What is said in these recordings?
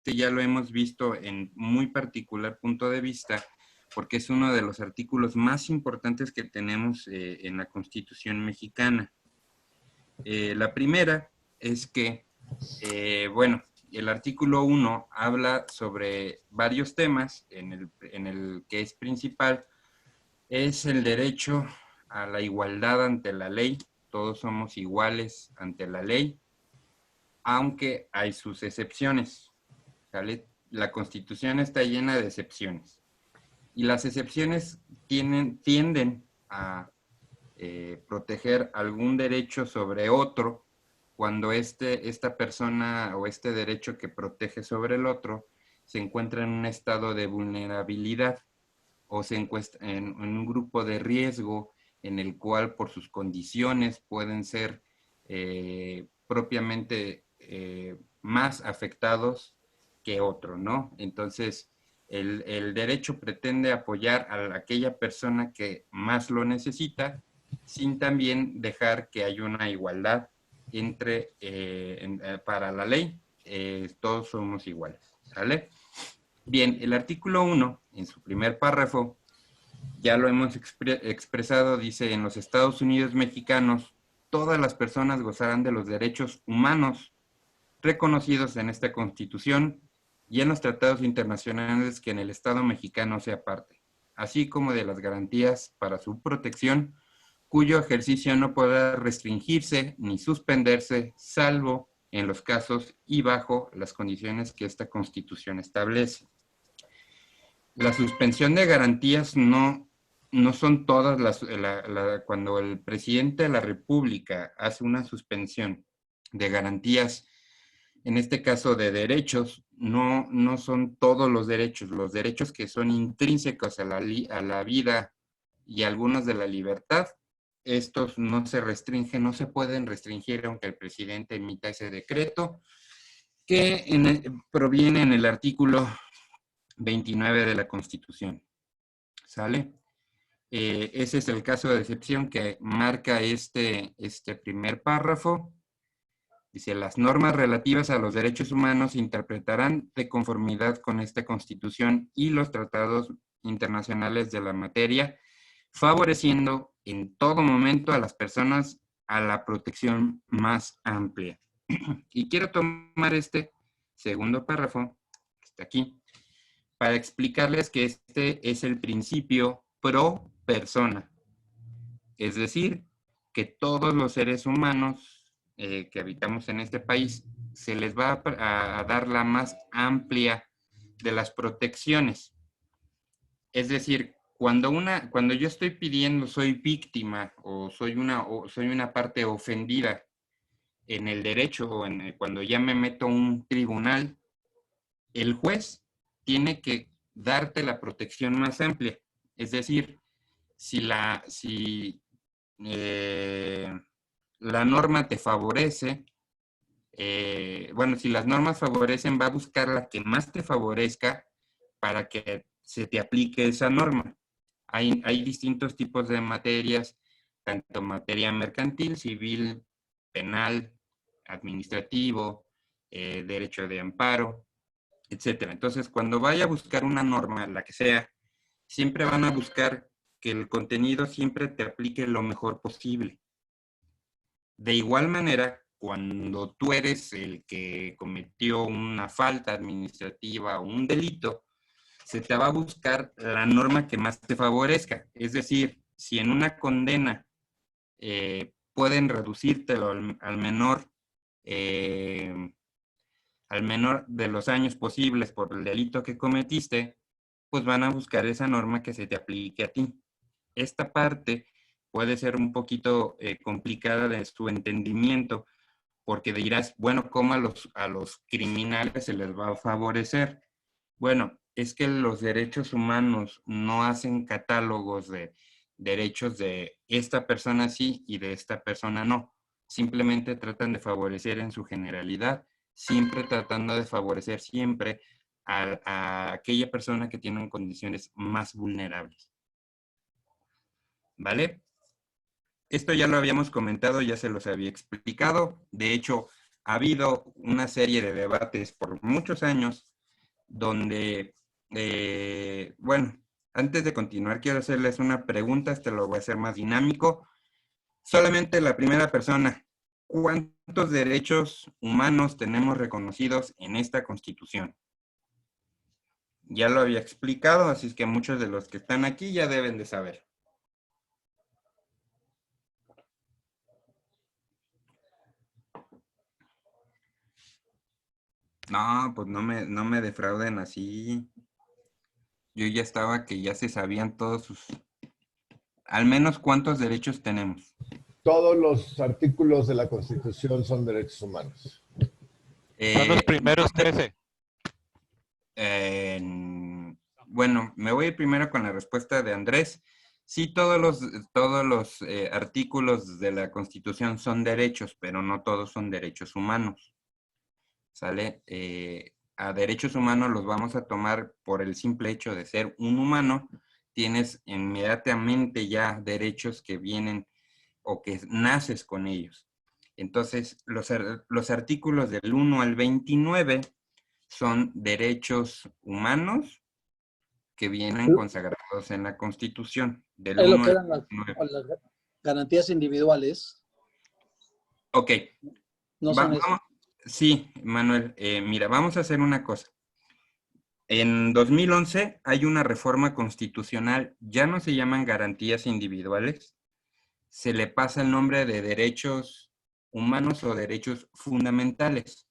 ya lo hemos visto en muy particular punto de vista, porque es uno de los artículos más importantes que tenemos en la Constitución mexicana. La primera es que, bueno, el artículo 1 habla sobre varios temas, en el que es principal, es el derecho a la igualdad ante la ley. Todos somos iguales ante la ley, aunque hay sus excepciones, ¿sale? La Constitución está llena de excepciones. Y las excepciones tienden a proteger algún derecho sobre otro cuando esta persona o este derecho que protege sobre el otro se encuentra en un estado de vulnerabilidad o se encuentra en un grupo de riesgo en el cual por sus condiciones pueden ser propiamente más afectados que otro, ¿no? Entonces, el derecho pretende apoyar a aquella persona que más lo necesita, sin también dejar que haya una igualdad para la ley. Todos somos iguales, ¿sale? Bien, el artículo 1, en su primer párrafo, ya lo hemos expresado, dice: en los Estados Unidos mexicanos, todas las personas gozarán de los derechos humanos reconocidos en esta Constitución y en los tratados internacionales que en el Estado mexicano sea parte, así como de las garantías para su protección, cuyo ejercicio no podrá restringirse ni suspenderse, salvo en los casos y bajo las condiciones que esta Constitución establece. La suspensión de garantías no son todas cuando el presidente de la República hace una suspensión de garantías, en este caso de derechos, no son todos los derechos que son intrínsecos a la vida y algunos de la libertad, estos no se restringen, no se pueden restringir aunque el presidente emita ese decreto, que proviene en el artículo 29 de la Constitución. ¿Sale? Ese es el caso de excepción que marca este primer párrafo. Dice: las normas relativas a los derechos humanos se interpretarán de conformidad con esta Constitución y los tratados internacionales de la materia, favoreciendo en todo momento a las personas a la protección más amplia. Y quiero tomar este segundo párrafo, que está aquí, para explicarles que este es el principio pro persona. Es decir, que todos los seres humanos que habitamos en este país se les va a dar la más amplia de las protecciones. Es decir, cuando yo estoy pidiendo, soy víctima o soy una parte ofendida en el derecho o cuando ya me meto a un tribunal, el juez tiene que darte la protección más amplia. Es decir, si la norma te favorece, bueno, si las normas favorecen, va a buscar la que más te favorezca para que se te aplique esa norma. Hay distintos tipos de materias, tanto materia mercantil, civil, penal, administrativo, derecho de amparo, etcétera. Entonces, cuando vaya a buscar una norma, la que sea, siempre van a buscar que el contenido siempre te aplique lo mejor posible. De igual manera, cuando tú eres el que cometió una falta administrativa o un delito, se te va a buscar la norma que más te favorezca. Es decir, si en una condena pueden reducírtelo al menor de los años posibles por el delito que cometiste, pues van a buscar esa norma que se te aplique a ti. Esta parte puede ser un poquito complicada de su entendimiento, porque dirás, bueno, ¿cómo a los criminales se les va a favorecer? Bueno, es que los derechos humanos no hacen catálogos de derechos de esta persona sí y de esta persona no. Simplemente tratan de favorecer en su generalidad, siempre tratando de favorecer siempre a aquella persona que tiene condiciones más vulnerables. ¿Vale? Esto ya lo habíamos comentado, ya se los había explicado. De hecho, ha habido una serie de debates por muchos años donde, bueno, antes de continuar, quiero hacerles una pregunta, este lo voy a hacer más dinámico. Solamente la primera persona, ¿cuántos derechos humanos tenemos reconocidos en esta Constitución? Ya lo había explicado, así es que muchos de los que están aquí ya deben de saber. No, pues no me defrauden así. Yo ya estaba que ya se sabían todos sus... Al menos cuántos derechos tenemos. Todos los artículos de la Constitución son derechos humanos. Son los primeros 13. Bueno, me voy a ir primero con la respuesta de Andrés. Sí, todos los artículos de la Constitución son derechos, pero no todos son derechos humanos. ¿Sale? A derechos humanos los vamos a tomar por el simple hecho de ser un humano. Tienes inmediatamente ya derechos que vienen o que naces con ellos. Entonces, los artículos del 1 al 29 son derechos humanos que vienen consagrados en la Constitución. Del Es 1 lo que al eran las 29. garantías individuales. Ok. No son eso. Sí, Manuel, mira, vamos a hacer una cosa. En 2011 hay una reforma constitucional, ya no se llaman garantías individuales, se le pasa el nombre de derechos humanos o derechos fundamentales.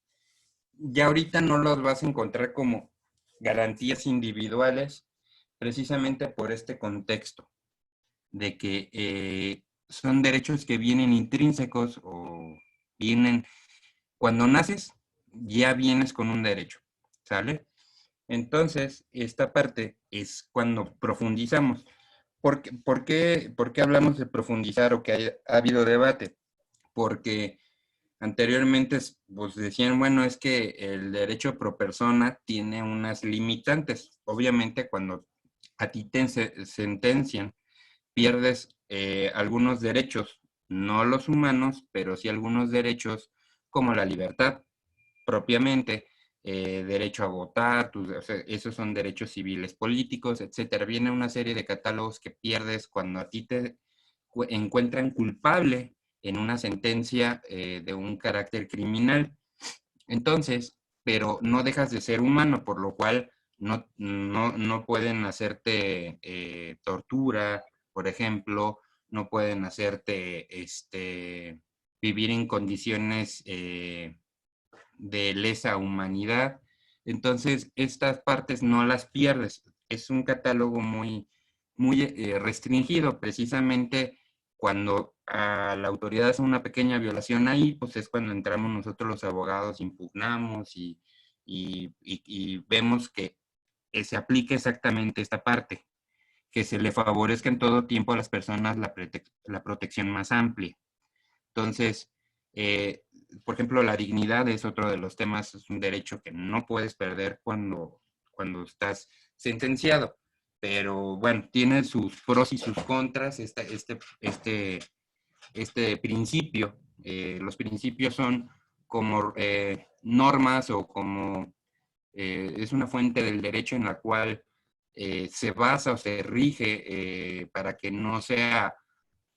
Ya ahorita no los vas a encontrar como garantías individuales, precisamente por este contexto, de que son derechos que vienen intrínsecos o vienen, cuando naces, ya vienes con un derecho, ¿sale? Entonces, esta parte es cuando profundizamos. ¿Por qué hablamos de profundizar o que ha habido debate? Porque anteriormente pues decían, bueno, es que el derecho pro persona tiene unas limitantes. Obviamente, cuando a ti te sentencian, pierdes algunos derechos, no los humanos, pero sí algunos derechos como la libertad propiamente, derecho a votar, o sea, esos son derechos civiles, políticos, etcétera. Viene una serie de catálogos que pierdes cuando a ti te encuentran culpable en una sentencia de un carácter criminal. Entonces, pero no dejas de ser humano, por lo cual no pueden hacerte tortura, por ejemplo, no pueden hacerte vivir en condiciones de lesa humanidad. Entonces, estas partes no las pierdes. Es un catálogo muy restringido, precisamente cuando a la autoridad hace una pequeña violación ahí, pues es cuando entramos nosotros los abogados, impugnamos y vemos que se aplique exactamente esta parte, que se le favorezca en todo tiempo a las personas la protección más amplia. Entonces, por ejemplo, la dignidad es otro de los temas, es un derecho que no puedes perder cuando estás sentenciado. Pero bueno, tiene sus pros y sus contras este principio. Los principios son como normas o como es una fuente del derecho en la cual se basa o se rige para que no sea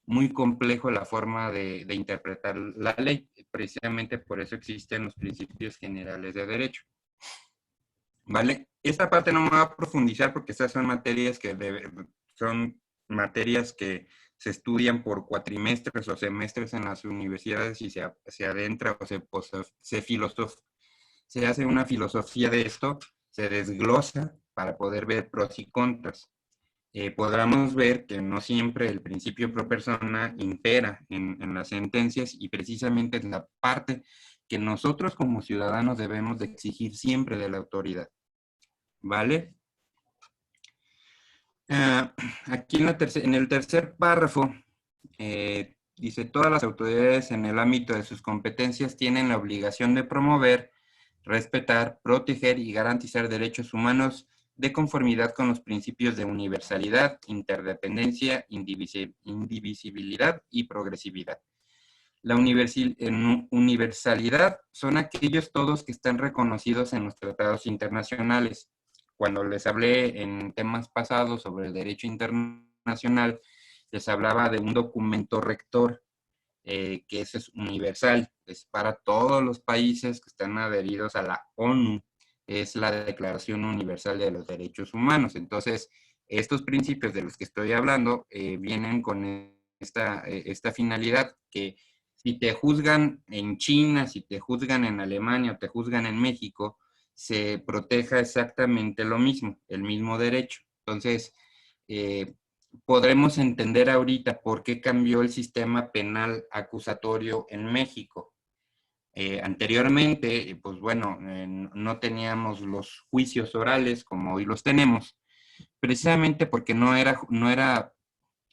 muy complejo la forma de interpretar la ley. Precisamente por eso existen los principios generales de derecho. ¿Vale? Esta parte no me va a profundizar porque estas son materias que se estudian por cuatrimestres o semestres en las universidades y se adentra o se hace una filosofía de esto, se desglosa para poder ver pros y contras. Podremos ver que no siempre el principio pro persona impera en las sentencias y precisamente es la parte que nosotros como ciudadanos debemos de exigir siempre de la autoridad. ¿Vale? Aquí en el tercer párrafo dice, todas las autoridades en el ámbito de sus competencias tienen la obligación de promover, respetar, proteger y garantizar derechos humanos de conformidad con los principios de universalidad, interdependencia, indivisibilidad y progresividad. La universalidad son aquellos todos que están reconocidos en los tratados internacionales. cuando les hablé en temas pasados sobre el derecho internacional, les hablaba de un documento rector que ese es universal, es para todos los países que están adheridos a la ONU, es la Declaración Universal de los Derechos Humanos. Entonces, estos principios de los que estoy hablando vienen con esta finalidad, que si te juzgan en China, si te juzgan en Alemania o te juzgan en México, se proteja exactamente lo mismo, el mismo derecho. Entonces, podremos entender ahorita por qué cambió el sistema penal acusatorio en México. Anteriormente, pues bueno, no teníamos los juicios orales como hoy los tenemos, precisamente porque no era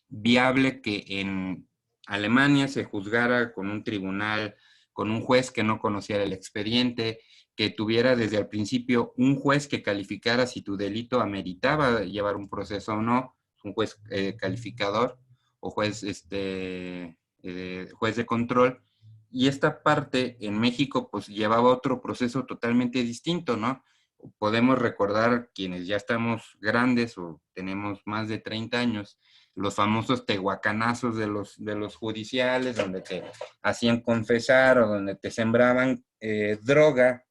viable que en Alemania se juzgara con un tribunal, con un juez que no conociera el expediente, que tuviera desde el principio un juez que calificara si tu delito ameritaba llevar un proceso o no, un juez calificador o juez, juez de control. Y esta parte en México pues llevaba otro proceso totalmente distinto, ¿no? Podemos recordar quienes ya estamos grandes o tenemos más de 30 años, los famosos tehuacanazos de los judiciales, donde te hacían confesar o donde te sembraban droga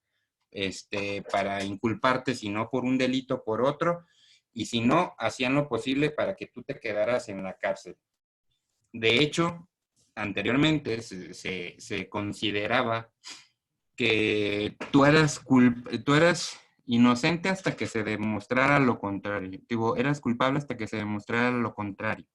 para inculparte, si no por un delito, por otro, y si no, hacían lo posible para que tú te quedaras en la cárcel. De hecho, anteriormente se consideraba que tú eras inocente hasta que se demostrara lo contrario. Digo, eras culpable hasta que se demostrara lo contrario.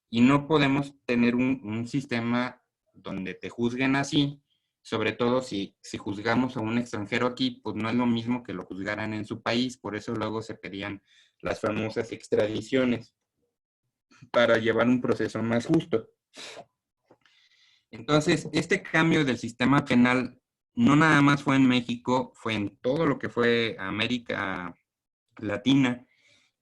Y no podemos tener un sistema donde te juzguen así, sobre todo si juzgamos a un extranjero aquí, pues no es lo mismo que lo juzgaran en su país, por eso luego se pedían las famosas extradiciones para llevar un proceso más justo. Entonces, este cambio del sistema penal no nada más fue en México, fue en todo lo que fue América Latina.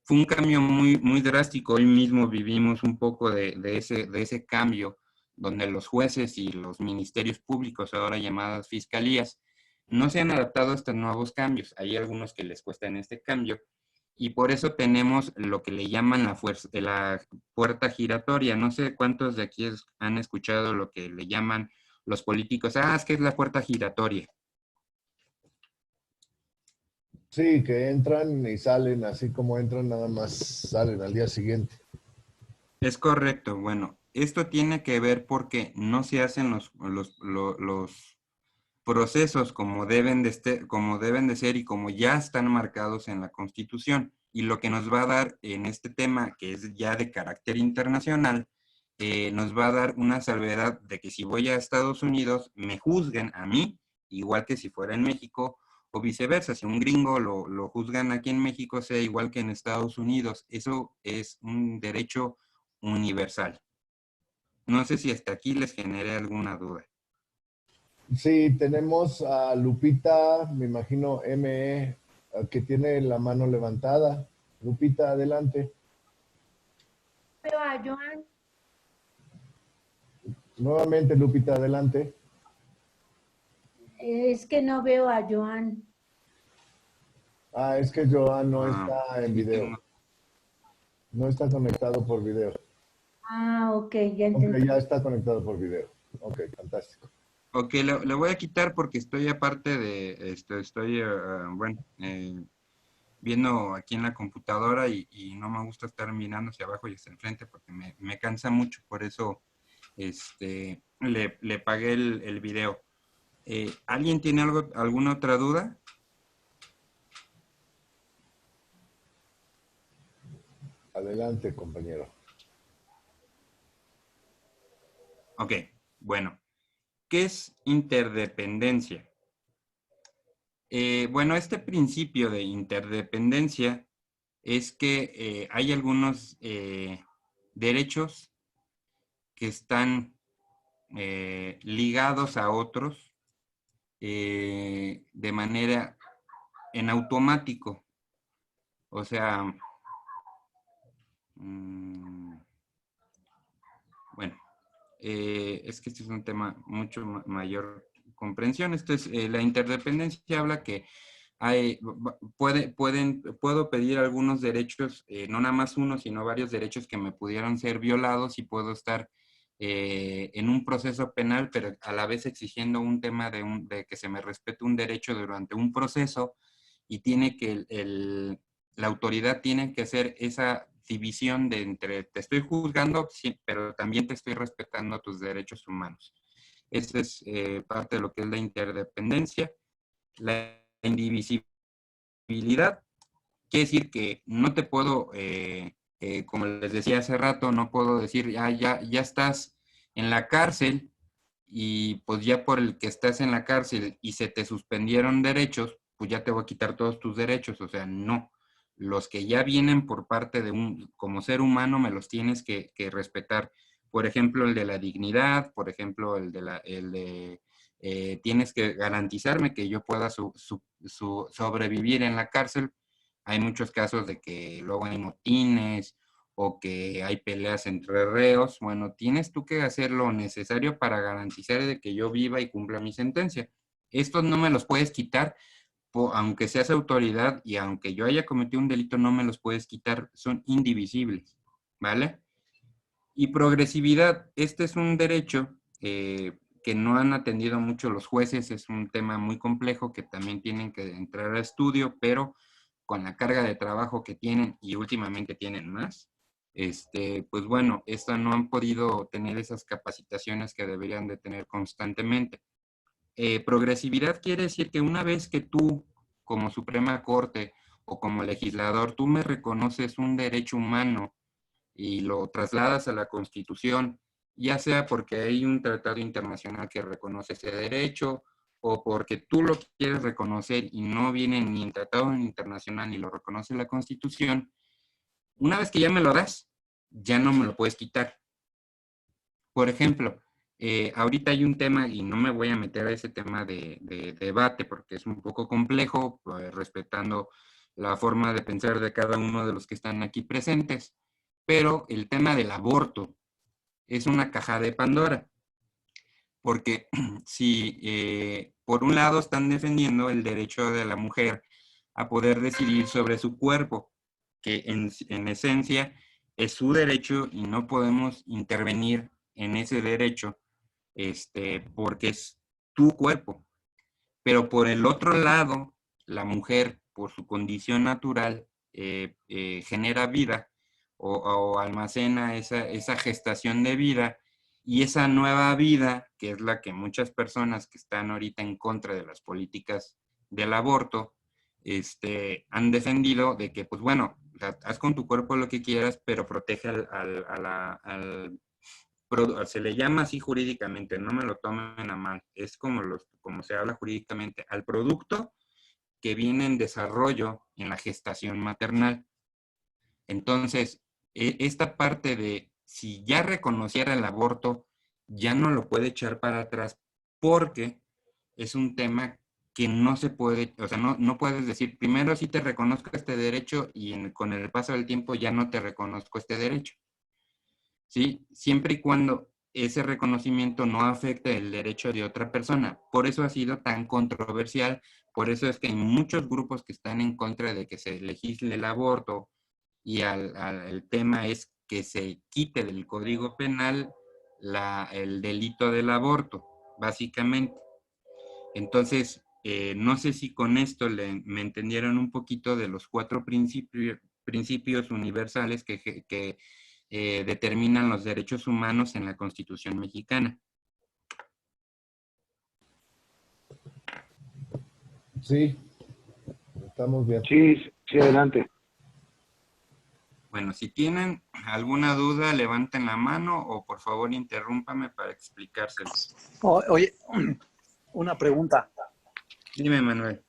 Fue un cambio muy, muy drástico. Hoy mismo vivimos un poco de ese cambio, donde los jueces y los ministerios públicos, ahora llamadas fiscalías, no se han adaptado a estos nuevos cambios. Hay algunos que les cuestan este cambio, y por eso tenemos lo que le llaman la puerta giratoria. No sé cuántos de aquí han escuchado lo que le llaman los políticos. Es que es la puerta giratoria. Sí, que entran y salen, así como entran, nada más salen al día siguiente. Es correcto. Bueno, esto tiene que ver porque no se hacen los procesos como deben de ser y como ya están marcados en la Constitución. Y lo que nos va a dar en este tema, que es ya de carácter internacional, nos va a dar una salvedad de que si voy a Estados Unidos, me juzguen a mí, igual que si fuera en México, o viceversa. Si un gringo lo juzgan aquí en México, sea igual que en Estados Unidos. Eso es un derecho universal. No sé si hasta aquí les generé alguna duda. Sí, tenemos a Lupita, me imagino ME, que tiene la mano levantada. Lupita, adelante. Veo a Joan. Nuevamente, Lupita, adelante. Es que no veo a Joan. Es que Joan no está en video. No está conectado por video. Ok, ya entendí. Ok, ya está conectado por video. Ok, fantástico. Ok, le voy a quitar porque estoy aparte de, viendo aquí en la computadora y no me gusta estar mirando hacia abajo y hacia el frente porque me cansa mucho, por eso le pagué el video. ¿Alguien tiene alguna otra duda? Adelante, compañero. Ok, bueno. ¿Qué es interdependencia? Bueno, este principio de interdependencia es que hay algunos derechos que están ligados a otros de manera en automático. O sea, bueno, es que este es un tema mucho mayor comprensión. Esto es, la interdependencia habla que puedo pedir algunos derechos, no nada más uno, sino varios derechos que me pudieran ser violados y puedo estar en un proceso penal, pero a la vez exigiendo un tema de que se me respete un derecho durante un proceso y tiene que la autoridad tiene que hacer esa división de entre te estoy juzgando, sí, pero también te estoy respetando tus derechos humanos. Esa es parte de lo que es la interdependencia. La indivisibilidad quiere decir que no te puedo, como les decía hace rato, no puedo decir, ya estás en la cárcel y pues ya por el que estás en la cárcel y se te suspendieron derechos, pues ya te voy a quitar todos tus derechos. O sea, no. Los que ya vienen por parte de como ser humano, me los tienes que respetar. Por ejemplo, el de la dignidad, por ejemplo, tienes que garantizarme que yo pueda sobrevivir en la cárcel. Hay muchos casos de que luego hay motines o que hay peleas entre reos. Bueno, tienes tú que hacer lo necesario para garantizar de que yo viva y cumpla mi sentencia. Estos no me los puedes quitar, aunque seas autoridad y aunque yo haya cometido un delito, no me los puedes quitar, son indivisibles, ¿vale? Y progresividad, este es un derecho que no han atendido mucho los jueces, es un tema muy complejo que también tienen que entrar a estudio, pero con la carga de trabajo que tienen y últimamente tienen más, pues bueno, no han podido tener esas capacitaciones que deberían de tener constantemente. Progresividad quiere decir que una vez que tú, como Suprema Corte o como legislador, tú me reconoces un derecho humano y lo trasladas a la Constitución, ya sea porque hay un tratado internacional que reconoce ese derecho o porque tú lo quieres reconocer y no viene ni en tratado internacional ni lo reconoce la Constitución, una vez que ya me lo das, ya no me lo puedes quitar. Por ejemplo, ahorita hay un tema, y no me voy a meter a ese tema de debate porque es un poco complejo, respetando la forma de pensar de cada uno de los que están aquí presentes, pero el tema del aborto es una caja de Pandora, porque si por un lado están defendiendo el derecho de la mujer a poder decidir sobre su cuerpo, que en esencia es su derecho y no podemos intervenir en ese derecho porque es tu cuerpo. Pero por el otro lado, la mujer, por su condición natural, genera vida o almacena esa gestación de vida, y esa nueva vida, que es la que muchas personas que están ahorita en contra de las políticas del aborto, han defendido de que, pues bueno, haz con tu cuerpo lo que quieras, pero protege se le llama así jurídicamente, no me lo tomen a mal, es como se habla jurídicamente, al producto que viene en desarrollo en la gestación maternal. Entonces, esta parte de si ya reconociera el aborto, ya no lo puede echar para atrás porque es un tema que no se puede, o sea, no puedes decir, primero sí te reconozco este derecho y con el paso del tiempo ya no te reconozco este derecho. ¿Sí? Siempre y cuando ese reconocimiento no afecte el derecho de otra persona. Por eso ha sido tan controversial, por eso es que hay muchos grupos que están en contra de que se legisle el aborto y el tema es que se quite del Código Penal el delito del aborto, básicamente. Entonces, no sé si con esto me entendieron un poquito de los 4 principios universales que determinan los derechos humanos en la Constitución mexicana. Sí, estamos bien. Sí, adelante. Bueno, si tienen alguna duda, levanten la mano o por favor interrúmpame para explicárselo. Oye, una pregunta. Dime, Manuel.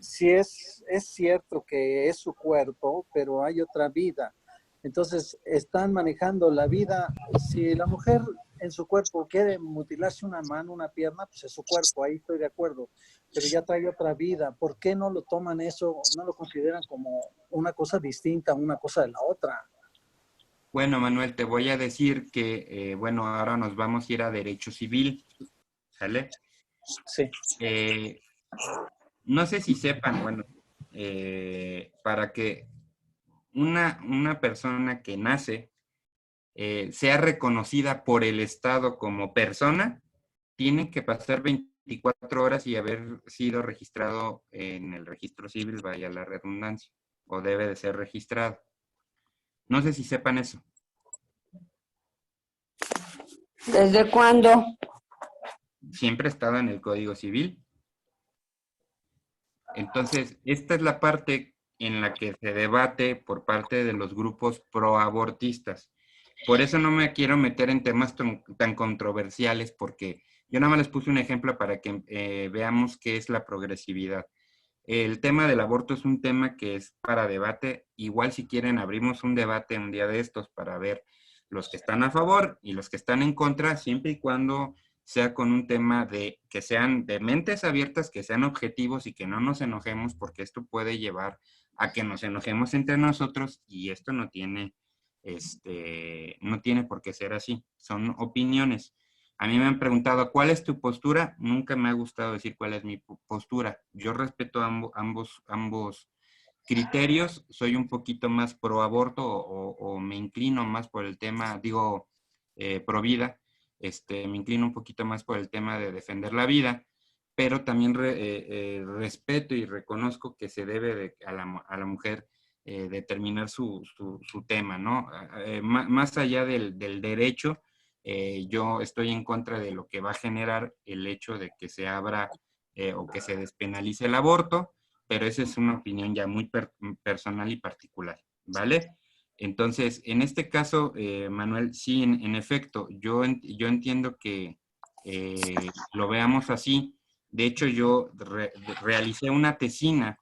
Si es cierto que es su cuerpo, pero hay otra vida. Entonces, están manejando la vida. Si la mujer en su cuerpo quiere mutilarse una mano, una pierna, pues es su cuerpo, ahí estoy de acuerdo. Pero ya trae otra vida. ¿Por qué no lo toman eso, no lo consideran como una cosa distinta, una cosa de la otra? Bueno, Manuel, te voy a decir que, bueno, ahora nos vamos a ir a derecho civil, ¿sale? Sí. no sé si sepan, bueno, para que una persona que nace sea reconocida por el Estado como persona, tiene que pasar 24 horas y haber sido registrado en el registro civil, vaya la redundancia, o debe de ser registrado. No sé si sepan eso. ¿Desde cuándo? Siempre ha estado en el Código Civil. Entonces, esta es la parte en la que se debate por parte de los grupos proabortistas. Por eso no me quiero meter en temas tan controversiales, porque yo nada más les puse un ejemplo para que veamos qué es la progresividad. El tema del aborto es un tema que es para debate. Igual si quieren abrimos un debate un día de estos para ver los que están a favor y los que están en contra, siempre y cuando sea con un tema de que sean de mentes abiertas, que sean objetivos y que no nos enojemos, porque esto puede llevar a que nos enojemos entre nosotros y esto no tiene por qué ser así. Son opiniones. A mí me han preguntado, ¿cuál es tu postura? Nunca me ha gustado decir cuál es mi postura. Yo respeto ambos criterios. Soy un poquito más pro aborto o me inclino más por el tema, pro vida. Me inclino un poquito más por el tema de defender la vida, pero también respeto y reconozco que se debe a la mujer determinar su tema, ¿no? Más allá del derecho, yo estoy en contra de lo que va a generar el hecho de que se abra o que se despenalice el aborto, pero esa es una opinión ya muy personal y particular, ¿vale? Entonces, en este caso, Manuel, sí, en efecto, yo entiendo que lo veamos así. De hecho, yo realicé una tesina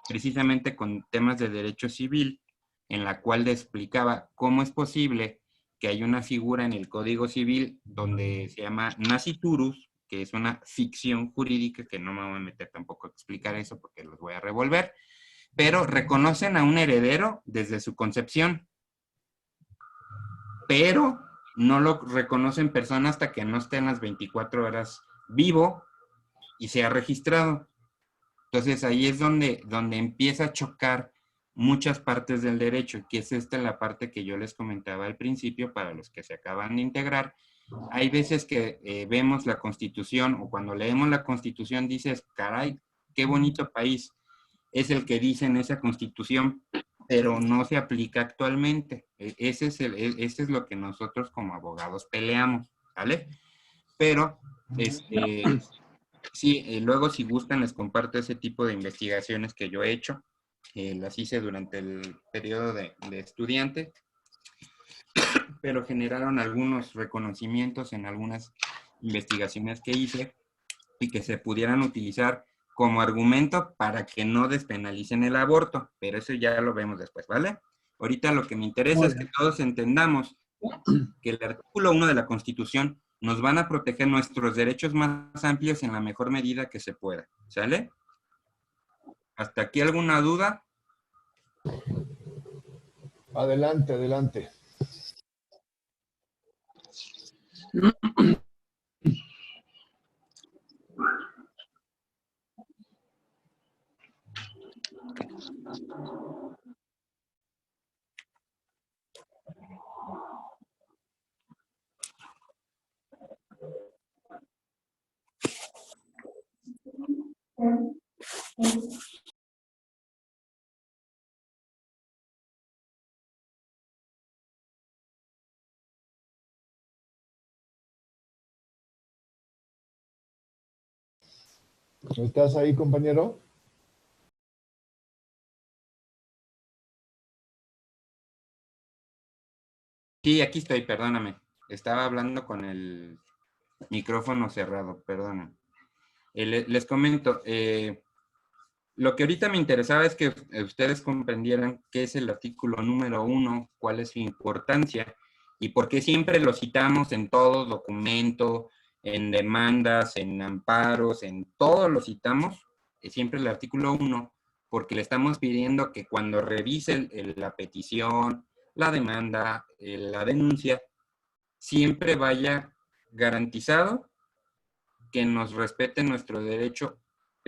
precisamente con temas de derecho civil, en la cual le explicaba cómo es posible que hay una figura en el Código Civil donde se llama nasciturus, que es una ficción jurídica, que no me voy a meter tampoco a explicar eso porque los voy a revolver, pero reconocen a un heredero desde su concepción, pero no lo reconocen persona hasta que no esté en las 24 horas vivo y sea registrado. Entonces ahí es donde empieza a chocar muchas partes del derecho, que es esta la parte que yo les comentaba al principio para los que se acaban de integrar. Hay veces que vemos la Constitución o cuando leemos la Constitución dices, caray, qué bonito país es el que dice en esa Constitución, pero no se aplica actualmente. Ese es lo que nosotros como abogados peleamos, ¿vale? Pero, sí, luego si gustan les comparto ese tipo de investigaciones que yo he hecho. Las hice durante el periodo de estudiante, pero generaron algunos reconocimientos en algunas investigaciones que hice y que se pudieran utilizar como argumento para que no despenalicen el aborto, pero eso ya lo vemos después, ¿vale? Ahorita lo que me interesa es que todos entendamos que el artículo 1 de la Constitución nos van a proteger nuestros derechos más amplios en la mejor medida que se pueda, ¿sale? ¿Hasta aquí alguna duda? Adelante, adelante. ¿Estás ahí, compañero? Sí, aquí estoy, perdóname. Estaba hablando con el micrófono cerrado, perdóname. Les comento, lo que ahorita me interesaba es que ustedes comprendieran qué es el artículo número 1, cuál es su importancia y por qué siempre lo citamos en todo documento, en demandas, en amparos, en todo lo citamos, siempre el artículo 1, porque le estamos pidiendo que cuando revise la petición, la demanda, la denuncia, siempre vaya garantizado que nos respete nuestro derecho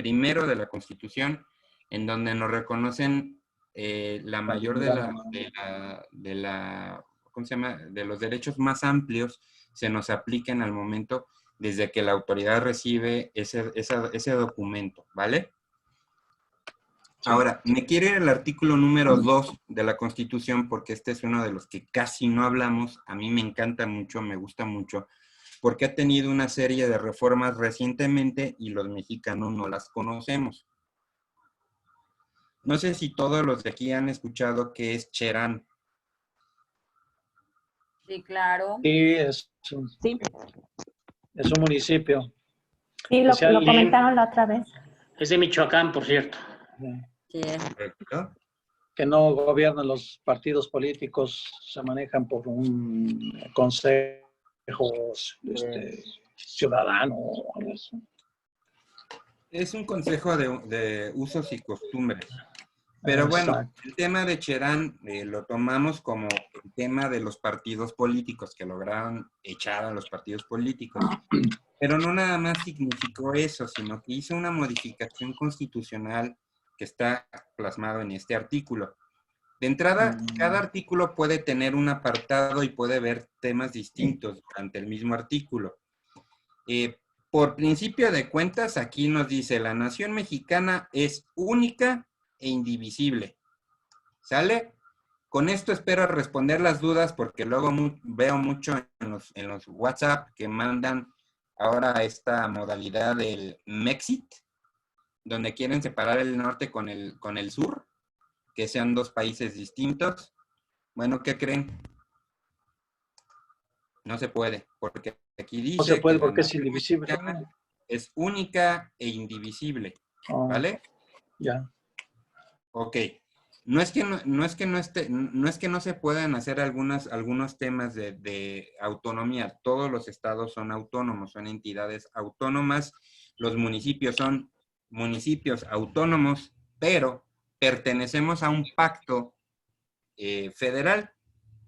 primero de la Constitución, en donde nos reconocen la mayor ¿cómo se llama? De los derechos más amplios se nos apliquen al momento desde que la autoridad recibe ese documento, ¿vale? Ahora, me quiero ir al artículo número 2 de la Constitución, porque este es uno de los que casi no hablamos. A mí me encanta mucho, me gusta mucho, porque ha tenido una serie de reformas recientemente y los mexicanos no las conocemos. No sé si todos los de aquí han escuchado qué es Cherán. Sí, claro. Sí, es un municipio. Sí, O sea, lo comentaron la otra vez. Es de Michoacán, por cierto. Sí. ¿Correcto? Que no gobiernan los partidos políticos, se manejan por un consejo ciudadano. Es un consejo de usos y costumbres. Pero bueno, Exacto. el tema de Cherán lo tomamos como el tema de los partidos políticos, que lograron echar a los partidos políticos. Pero no nada más significó eso, sino que hizo una modificación constitucional que está plasmado en este artículo. De entrada, cada artículo puede tener un apartado y puede ver temas distintos durante el mismo artículo. Por principio de cuentas, aquí nos dice, la nación mexicana es única e indivisible. ¿Sale? Con esto espero responder las dudas, porque luego veo mucho en los WhatsApp que mandan ahora esta modalidad del Mexit, donde quieren separar el norte con el sur, que sean dos países distintos. Bueno, ¿qué creen? No se puede, porque aquí dice No se puede que la porque es nación indivisible. mexicana es única e indivisible, ¿vale? Ya. Ok. No es que no se puedan hacer algunos temas de autonomía. Todos los estados son autónomos, son entidades autónomas. Los municipios son municipios autónomos, pero pertenecemos a un pacto federal.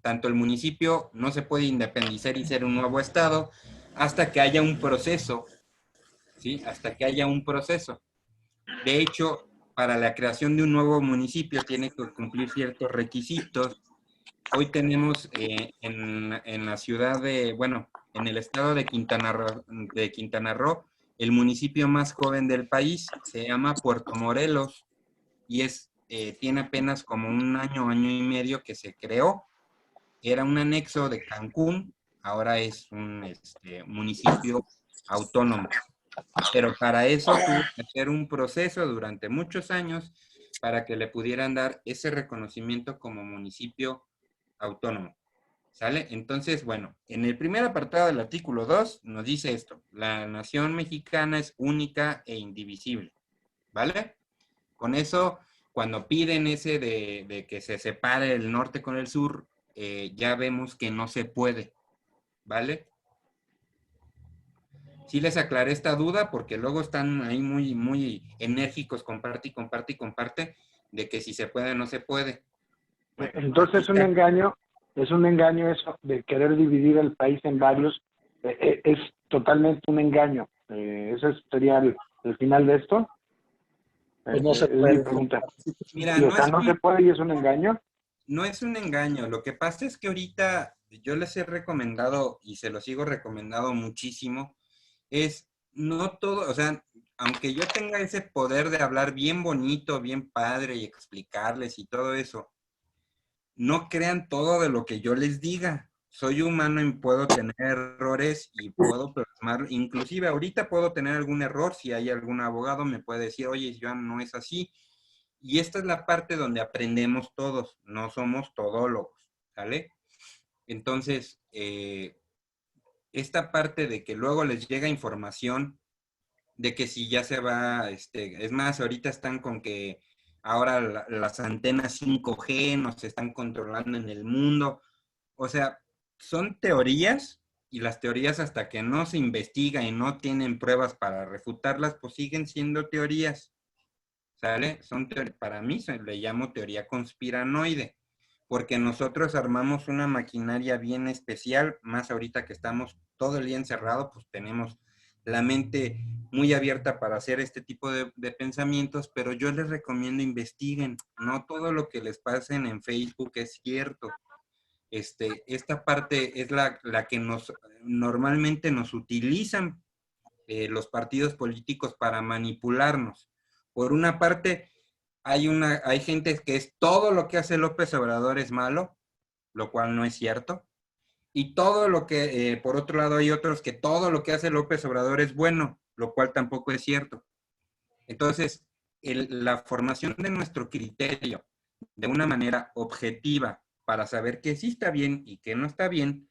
Tanto el municipio no se puede independizar y ser un nuevo estado hasta que haya un proceso, ¿sí? Hasta que haya un proceso. De hecho, para la creación de un nuevo municipio tiene que cumplir ciertos requisitos. Hoy tenemos en la ciudad en el estado de Quintana Roo, el municipio más joven del país, se llama Puerto Morelos, y tiene apenas como un año y medio que se creó. Era un anexo de Cancún, ahora es un municipio autónomo. Pero para eso tuvo que hacer un proceso durante muchos años para que le pudieran dar ese reconocimiento como municipio autónomo. ¿Sale? Entonces, bueno, en el primer apartado del artículo 2 nos dice esto: la nación mexicana es única e indivisible. ¿Vale? Con eso, cuando piden ese de que se separe el norte con el sur, ya vemos que no se puede. ¿Vale? Sí les aclaré esta duda, porque luego están ahí muy enérgicos, comparte y comparte y comparte, de que si se puede o no se puede. Bueno, entonces es un engaño eso de querer dividir el país en varios, es totalmente un engaño. ¿Ese sería el final de esto? Pues no se Es puede. mi pregunta. Mira, ¿Y, o sea, no se puede y es un engaño? No es un engaño. Lo que pasa es que ahorita yo les he recomendado, y se lo sigo recomendando muchísimo, es no todo, o sea, aunque yo tenga ese poder de hablar bien bonito, bien padre y explicarles y todo eso, no crean todo de lo que yo les diga. Soy humano y puedo tener errores y puedo plasmar, inclusive ahorita puedo tener algún error. Si hay algún abogado me puede decir, oye, Joan, no es así. Y esta es la parte donde aprendemos todos, no somos todólogos, ¿sale? Entonces, esta parte de que luego les llega información de que si ya se va, es más, ahorita están con que ahora las antenas 5G nos están controlando en el mundo. O sea, son teorías, y las teorías, hasta que no se investiga y no tienen pruebas para refutarlas, pues siguen siendo teorías, ¿sale? Para mí le llamo teoría conspiranoide, porque nosotros armamos una maquinaria bien especial, más ahorita que estamos todo el día encerrado, pues tenemos la mente muy abierta para hacer este tipo de pensamientos, pero yo les recomiendo investiguen. No todo lo que les pasen en Facebook es cierto. Esta parte es la que normalmente nos utilizan los partidos políticos para manipularnos. Por una parte, hay gente que es todo lo que hace López Obrador es malo, lo cual no es cierto. Y todo lo que, por otro lado, hay otros que todo lo que hace López Obrador es bueno, lo cual tampoco es cierto. Entonces, la formación de nuestro criterio de una manera objetiva para saber qué sí está bien y qué no está bien,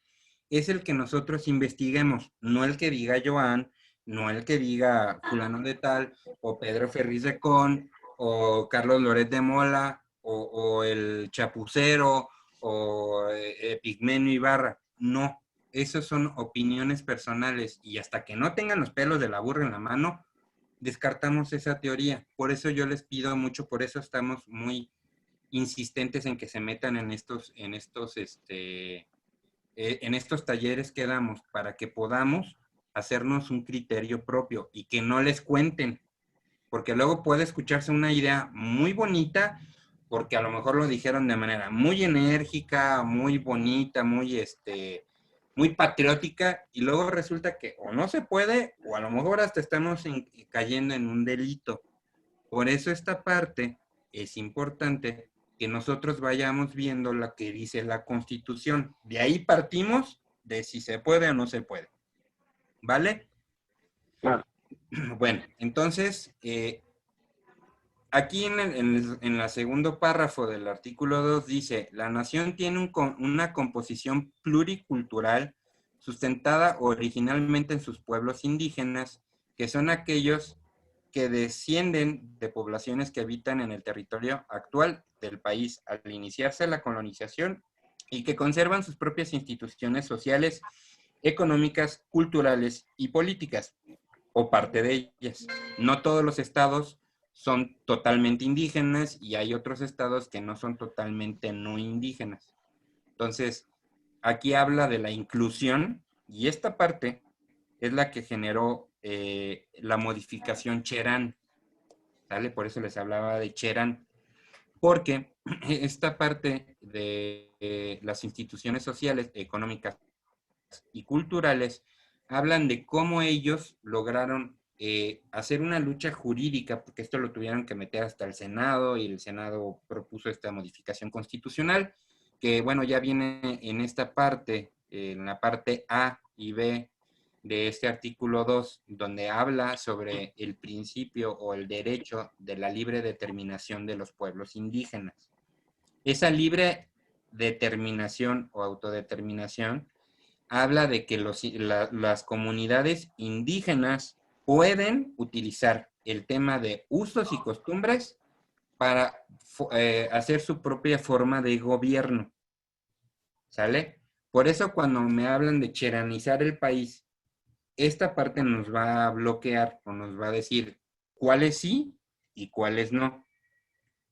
es el que nosotros investiguemos, no el que diga Joan, no el que diga fulano de tal, o Pedro Ferriz de Con, o Carlos Loret de Mola, o el Chapucero, o Pigmenio Ibarra. No, esas son opiniones personales y hasta que no tengan los pelos de la burra en la mano, descartamos esa teoría. Por eso yo les pido mucho, por eso estamos muy insistentes en que se metan en estos talleres que damos para que podamos hacernos un criterio propio y que no les cuenten, porque luego puede escucharse una idea muy bonita, porque a lo mejor lo dijeron de manera muy enérgica, muy bonita, muy patriótica, y luego resulta que o no se puede, o a lo mejor hasta estamos cayendo en un delito. Por eso esta parte es importante que nosotros vayamos viendo lo que dice la Constitución. De ahí partimos de si se puede o no se puede. ¿Vale? Claro. Bueno, entonces, aquí en el segundo párrafo del artículo 2 dice, la nación tiene una composición pluricultural sustentada originalmente en sus pueblos indígenas, que son aquellos que descienden de poblaciones que habitan en el territorio actual del país al iniciarse la colonización y que conservan sus propias instituciones sociales, económicas, culturales y políticas, o parte de ellas. No todos los estados son totalmente indígenas y hay otros estados que no son totalmente no indígenas. Entonces, aquí habla de la inclusión y esta parte es la que generó la modificación Cherán, ¿sale? Por eso les hablaba de Cherán, porque esta parte de las instituciones sociales, económicas y culturales hablan de cómo ellos lograron hacer una lucha jurídica, porque esto lo tuvieron que meter hasta el Senado y el Senado propuso esta modificación constitucional, que bueno, ya viene en esta parte, en la parte A y B de este artículo 2, donde habla sobre el principio o el derecho de la libre determinación de los pueblos indígenas. Esa libre determinación o autodeterminación habla de que las comunidades indígenas pueden utilizar el tema de usos y costumbres para hacer su propia forma de gobierno. ¿Sale? Por eso cuando me hablan de cheranizar el país, esta parte nos va a bloquear o nos va a decir cuáles sí y cuáles no.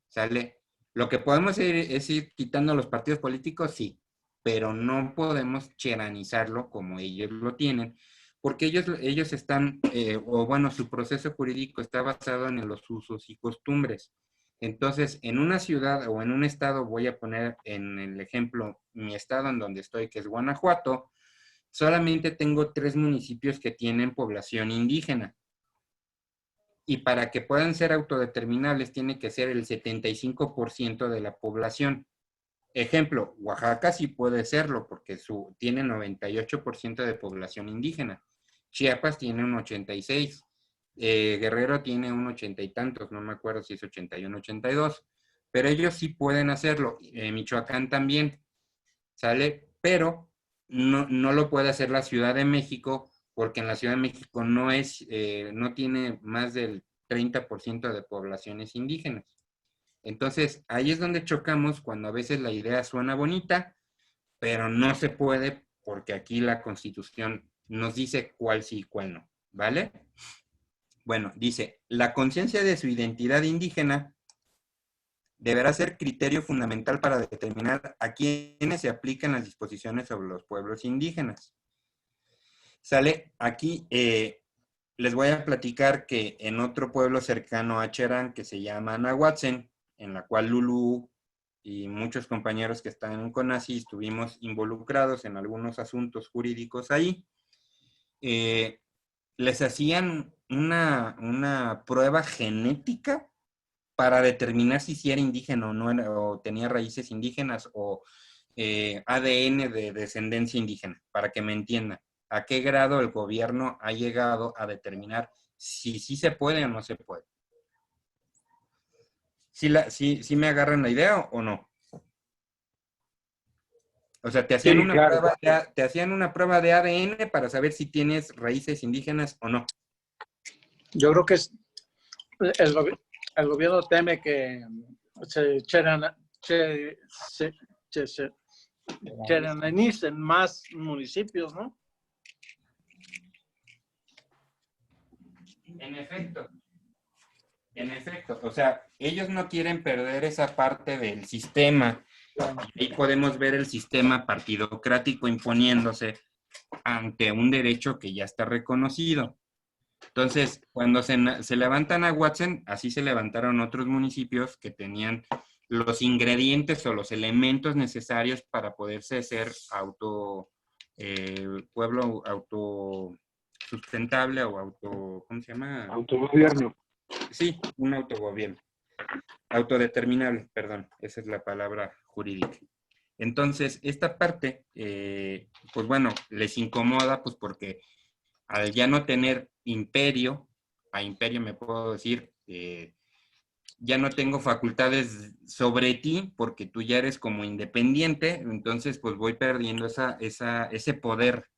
¿Sale? Lo que podemos es ir quitando los partidos políticos, sí, pero no podemos cheranizarlo como ellos lo tienen, porque ellos están, o bueno, su proceso jurídico está basado en los usos y costumbres. Entonces, en una ciudad o en un estado, voy a poner en el ejemplo mi estado en donde estoy, que es Guanajuato, solamente tengo 3 municipios que tienen población indígena. Y para que puedan ser autodeterminables, tiene que ser el 75% de la población. Ejemplo, Oaxaca sí puede serlo, porque tiene 98% de población indígena. Chiapas tiene un 86%. Guerrero tiene un 80 y tantos, no me acuerdo si es 81, 82. Pero ellos sí pueden hacerlo. Michoacán también, ¿sale? Pero no lo puede hacer la Ciudad de México, porque en la Ciudad de México no tiene más del 30% de poblaciones indígenas. Entonces, ahí es donde chocamos cuando a veces la idea suena bonita, pero no se puede porque aquí la Constitución nos dice cuál sí y cuál no, ¿vale? Bueno, dice, la conciencia de su identidad indígena deberá ser criterio fundamental para determinar a quiénes se aplican las disposiciones sobre los pueblos indígenas. Sale aquí, les voy a platicar que en otro pueblo cercano a Cherán, que se llama Nahuatzen, en la cual Lulú y muchos compañeros que están en CONACYT estuvimos involucrados en algunos asuntos jurídicos ahí, les hacían una prueba genética para determinar si era indígena o no, o tenía raíces indígenas o ADN de descendencia indígena, para que me entiendan a qué grado el gobierno ha llegado a determinar si sí se puede o no se puede. ¿Sí me agarran la idea o no? O sea, te hacían, Sí, una claro. te hacían una prueba de ADN para saber si tienes raíces indígenas o no. Yo creo que el gobierno teme que se cheranicen más municipios, ¿no? En efecto, o sea, ellos no quieren perder esa parte del sistema. Ahí podemos ver el sistema partidocrático imponiéndose ante un derecho que ya está reconocido. Entonces, cuando se levantan a Watson, así se levantaron otros municipios que tenían los ingredientes o los elementos necesarios para poderse ser pueblo autosustentable o ¿cómo se llama? Autogobierno. Sí, un autogobierno. Autodeterminable, perdón, esa es la palabra jurídica. Entonces, esta parte, pues bueno, les incomoda, pues porque al ya no tener imperio, a imperio me puedo decir, ya no tengo facultades sobre ti, porque tú ya eres como independiente, entonces pues voy perdiendo ese poder,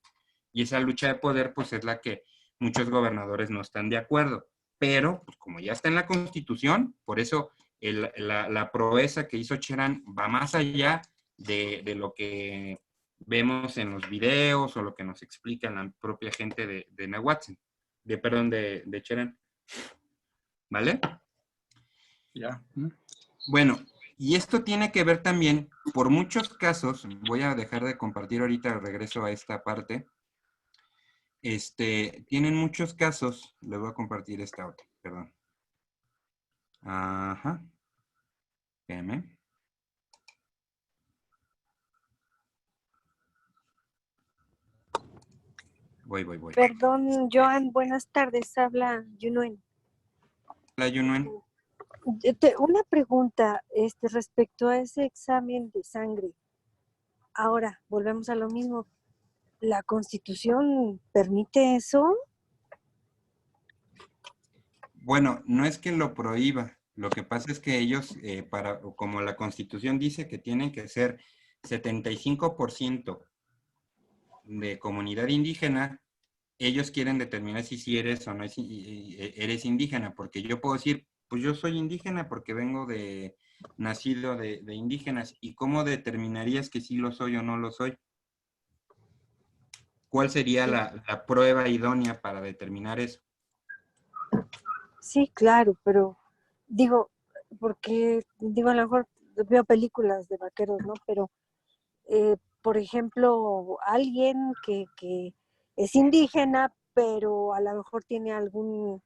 y esa lucha de poder, pues es la que muchos gobernadores no están de acuerdo. Pero, pues como ya está en la Constitución, por eso la proeza que hizo Cherán va más allá de lo que vemos en los videos o lo que nos explica la propia gente de Nahuatzen, de Cherán. ¿Vale? Ya. Bueno, y esto tiene que ver también, por muchos casos, voy a dejar de compartir ahorita, regreso a esta parte. Tienen muchos casos, les voy a compartir esta otra, perdón. Ajá. Espérame. Voy. Perdón, Joan, buenas tardes, habla Yunuen. Hola, Yunuen. Una pregunta respecto a ese examen de sangre. Ahora, volvemos a lo mismo. ¿La Constitución permite eso? Bueno, no es que lo prohíba. Lo que pasa es que ellos, como la Constitución dice que tienen que ser 75% de comunidad indígena, ellos quieren determinar si eres o no eres indígena, porque yo puedo decir, pues yo soy indígena porque nacido de indígenas. ¿Y cómo determinarías que sí lo soy o no lo soy? ¿Cuál sería la prueba idónea para determinar eso? Sí, claro, pero porque a lo mejor veo películas de vaqueros, ¿no? Pero, por ejemplo, alguien que es indígena, pero a lo mejor tiene algún,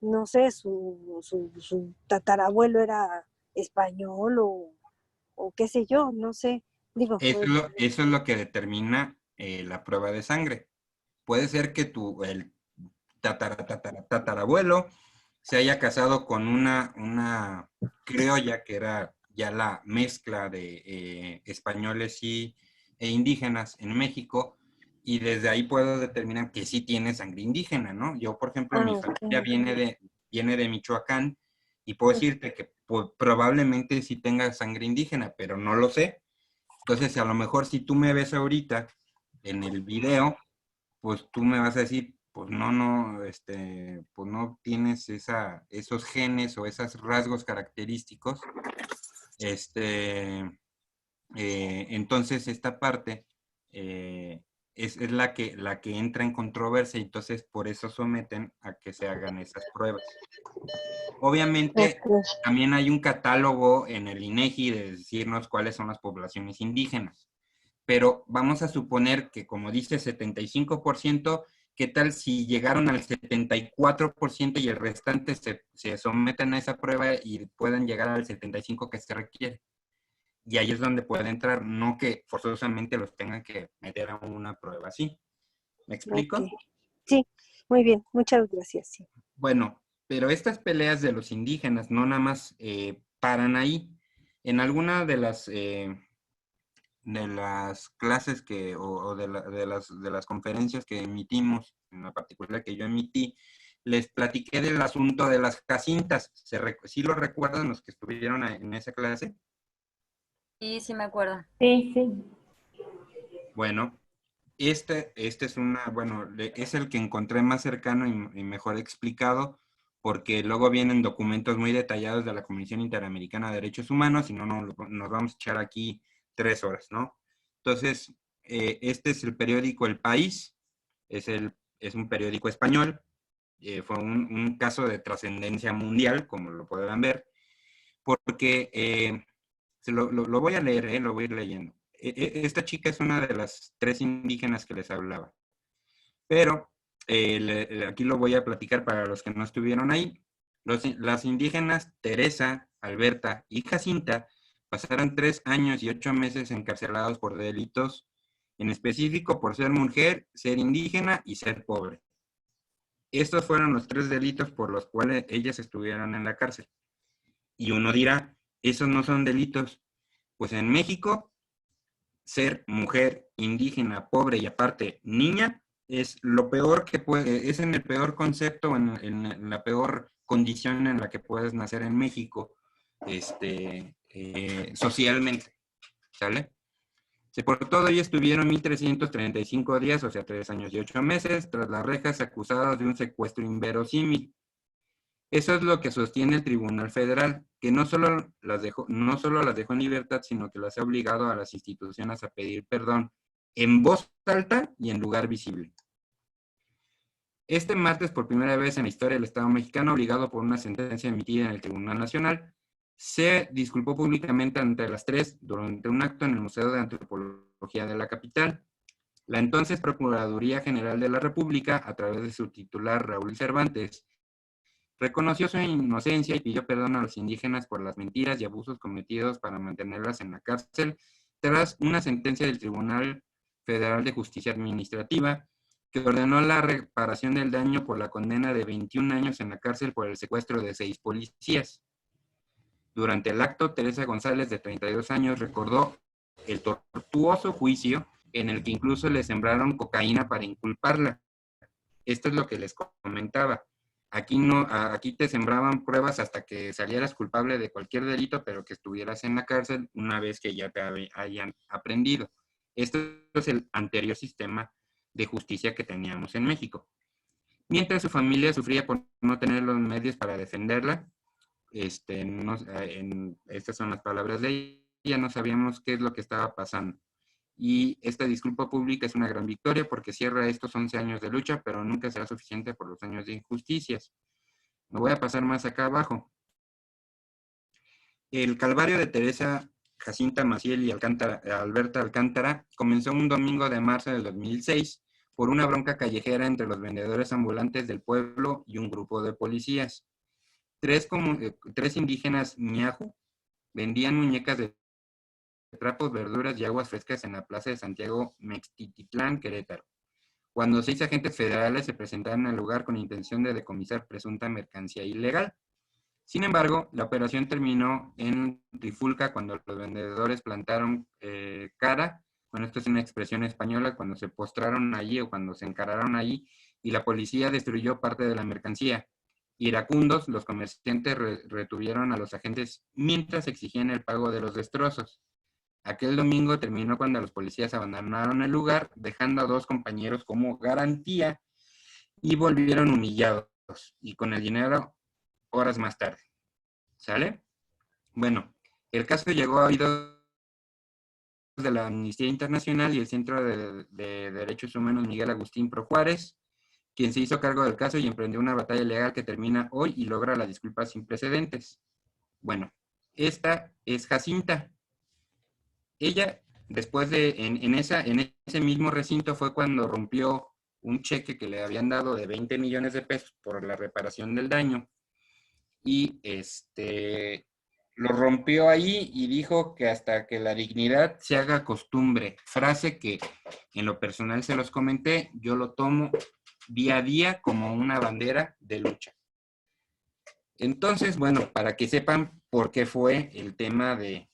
no sé, su tatarabuelo era español o qué sé yo, no sé. Eso es lo que determina la prueba de sangre. Puede ser que el tatarabuelo se haya casado con una criolla que era ya la mezcla de españoles e indígenas en México, y desde ahí puedo determinar que sí tiene sangre indígena, ¿no? Yo, por ejemplo, mi familia viene de Michoacán, y puedo decirte que probablemente sí tenga sangre indígena, pero no lo sé. Entonces, a lo mejor si tú me ves ahorita en el video, pues tú me vas a decir, pues pues no tienes esos genes o esos rasgos característicos. Entonces esta parte es la que entra en controversia, y entonces por eso someten a que se hagan esas pruebas. Obviamente, también hay un catálogo en el INEGI de decirnos cuáles son las poblaciones indígenas, pero vamos a suponer que, como dice, 75%, ¿qué tal si llegaron al 74% y el restante se someten a esa prueba y puedan llegar al 75% que se requiere? Y ahí es donde puede entrar, no que forzosamente los tengan que meter a una prueba así. ¿Me explico? Ok. Sí, muy bien, muchas gracias. Sí. Bueno, pero estas peleas de los indígenas no nada más paran ahí. En alguna de las clases o de las conferencias que emitimos, en la particular que yo emití, les platiqué del asunto de las jacintas. ¿Sí lo recuerdan los que estuvieron en esa clase? Sí, sí me acuerdo. Sí, sí. Bueno, este es es el que encontré más cercano y mejor explicado, porque luego vienen documentos muy detallados de la Comisión Interamericana de Derechos Humanos y nos vamos a echar aquí 3 horas, ¿no? Entonces, este es el periódico El País, es un periódico español, fue un caso de trascendencia mundial, como lo podrán ver, porque lo voy a leer, lo voy a ir leyendo. Esta chica es una de las 3 indígenas que les hablaba. Pero aquí lo voy a platicar para los que no estuvieron ahí. Las indígenas Teresa, Alberta y Jacinta pasaron 3 años y 8 meses encarcelados por delitos, en específico por ser mujer, ser indígena y ser pobre. Estos fueron los 3 delitos por los cuales ellas estuvieron en la cárcel. Y uno dirá, esos no son delitos. Pues en México, ser mujer, indígena, pobre y aparte niña, es lo peor que puede, es en el peor concepto, en la peor condición en la que puedes nacer en México, socialmente, ¿sale? Por todo ello estuvieron 1,335 días, o sea, 3 años y 8 meses, tras las rejas acusados de un secuestro inverosímil. Eso es lo que sostiene el Tribunal Federal, que no solo las dejó en libertad, sino que las ha obligado a las instituciones a pedir perdón en voz alta y en lugar visible. Este martes, por primera vez en la historia del Estado mexicano, obligado por una sentencia emitida en el Tribunal Nacional, se disculpó públicamente ante las 3 durante un acto en el Museo de Antropología de la capital. La entonces Procuraduría General de la República, a través de su titular Raúl Cervantes, reconoció su inocencia y pidió perdón a los indígenas por las mentiras y abusos cometidos para mantenerlas en la cárcel tras una sentencia del Tribunal Federal de Justicia Administrativa que ordenó la reparación del daño por la condena de 21 años en la cárcel por el secuestro de 6 policías. Durante el acto, Teresa González, de 32 años, recordó el tortuoso juicio en el que incluso le sembraron cocaína para inculparla. Esto es lo que les comentaba. Aquí te sembraban pruebas hasta que salieras culpable de cualquier delito, pero que estuvieras en la cárcel una vez que ya te hayan aprendido. Esto es el anterior sistema de justicia que teníamos en México. Mientras su familia sufría por no tener los medios para defenderla, estas son las palabras de ella, no sabíamos qué es lo que estaba pasando. Y esta disculpa pública es una gran victoria porque cierra estos 11 años de lucha, pero nunca será suficiente por los años de injusticias. Me voy a pasar más acá abajo. El calvario de Teresa, Jacinta Maciel y Alberta Alcántara comenzó un domingo de marzo del 2006 por una bronca callejera entre los vendedores ambulantes del pueblo y un grupo de policías. 3 indígenas miahu vendían muñecas de trapos, verduras y aguas frescas en la plaza de Santiago Mextititlán, Querétaro, cuando 6 agentes federales se presentaron al lugar con intención de decomisar presunta mercancía ilegal. Sin embargo, la operación terminó en trifulca cuando los vendedores plantaron cara, bueno, esto es una expresión española, cuando se postraron allí o cuando se encararon allí, y la policía destruyó parte de la mercancía. Iracundos, los comerciantes retuvieron a los agentes mientras exigían el pago de los destrozos. Aquel domingo terminó cuando los policías abandonaron el lugar, dejando a 2 compañeros como garantía y volvieron humillados y con el dinero horas más tarde. ¿Sale? Bueno, el caso llegó a oídos de la Amnistía Internacional y el Centro de Derechos Humanos Miguel Agustín Pro Juárez, quien se hizo cargo del caso y emprendió una batalla legal que termina hoy y logra la disculpa sin precedentes. Bueno, esta es Jacinta. Ella, después de, en ese mismo recinto fue cuando rompió un cheque que le habían dado de 20 millones de pesos por la reparación del daño y lo rompió ahí y dijo que hasta que la dignidad se haga costumbre, frase que en lo personal se los comenté, yo lo tomo día a día como una bandera de lucha. Entonces, bueno, para que sepan por qué fue el tema de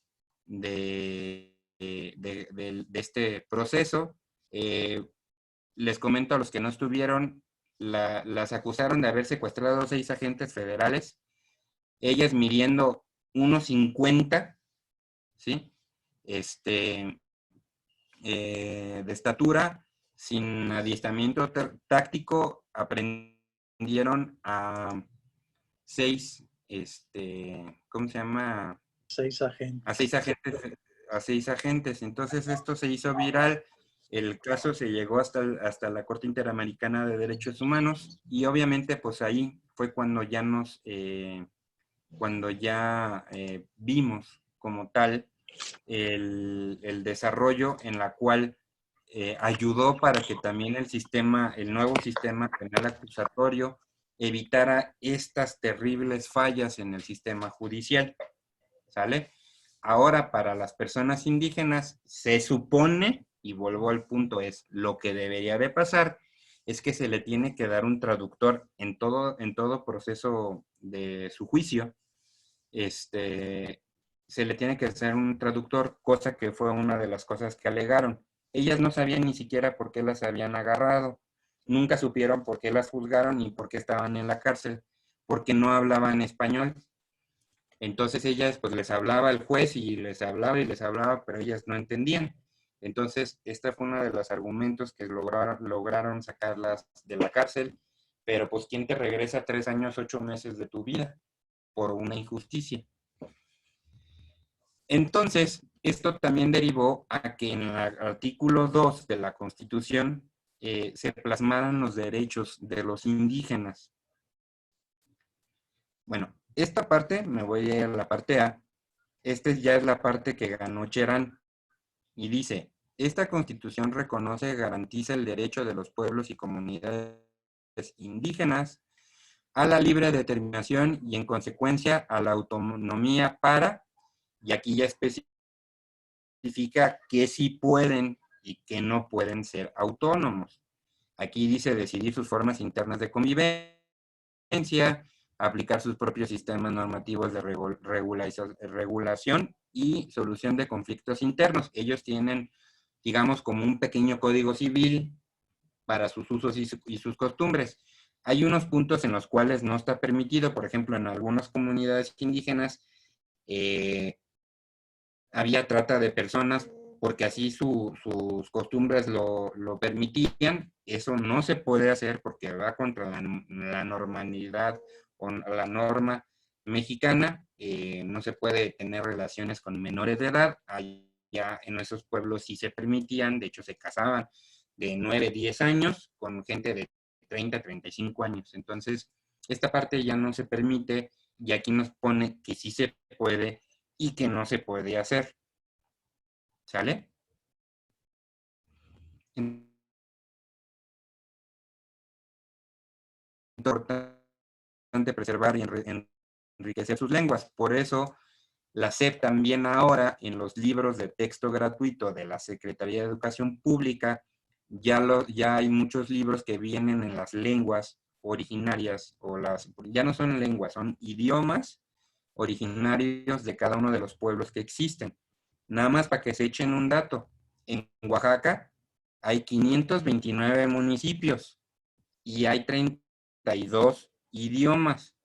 este proceso, les comento a los que no estuvieron, las acusaron de haber secuestrado a 6 agentes federales, ellas midiendo 1.50, ¿sí? De estatura, sin adiestramiento táctico, aprendieron a 6, ¿cómo se llama? 6 agentes. A 6 agentes. Entonces esto se hizo viral. El caso se llegó hasta la Corte Interamericana de Derechos Humanos y obviamente pues ahí fue cuando ya vimos como tal el desarrollo en la cual ayudó para que también el nuevo sistema penal acusatorio evitara estas terribles fallas en el sistema judicial, ¿sale? Ahora, para las personas indígenas, se supone, y vuelvo al punto, es lo que debería de pasar, es que se le tiene que dar un traductor en todo proceso de su juicio. Se le tiene que hacer un traductor, cosa que fue una de las cosas que alegaron. Ellas no sabían ni siquiera por qué las habían agarrado. Nunca supieron por qué las juzgaron ni por qué estaban en la cárcel, porque no hablaban español. Entonces ellas, pues les hablaba el juez y les hablaba, pero ellas no entendían. Entonces, este fue uno de los argumentos que lograron sacarlas de la cárcel, pero pues ¿quién te regresa 3 años, 8 meses de tu vida por una injusticia? Entonces, esto también derivó a que en el artículo 2 de la Constitución se plasmaran los derechos de los indígenas. Bueno, esta parte, me voy a ir a la parte A. Esta ya es la parte que ganó Cherán. Y dice, esta Constitución reconoce y garantiza el derecho de los pueblos y comunidades indígenas a la libre determinación y en consecuencia a la autonomía para, y aquí ya especifica que sí pueden y que no pueden ser autónomos. Aquí dice decidir sus formas internas de convivencia, aplicar sus propios sistemas normativos de regulación y solución de conflictos internos. Ellos tienen, digamos, como un pequeño código civil para sus usos y sus costumbres. Hay unos puntos en los cuales no está permitido, por ejemplo, en algunas comunidades indígenas había trata de personas porque así sus costumbres lo permitían. Eso no se puede hacer porque va contra la normalidad o la norma mexicana. No se puede tener relaciones con menores de edad. Allá en esos pueblos sí se permitían, de hecho se casaban de 9, 10 años con gente de 30, 35 años. Entonces, esta parte ya no se permite y aquí nos pone que sí se puede y que no se puede hacer. ¿Sale? Importante preservar y enriquecer sus lenguas. Por eso, la SEP también ahora, en los libros de texto gratuito de la Secretaría de Educación Pública, ya hay muchos libros que vienen en las lenguas originarias, ya no son lenguas, son idiomas originarios de cada uno de los pueblos que existen. Nada más para que se echen un dato. En Oaxaca hay 529 municipios y hay 32 idiomas.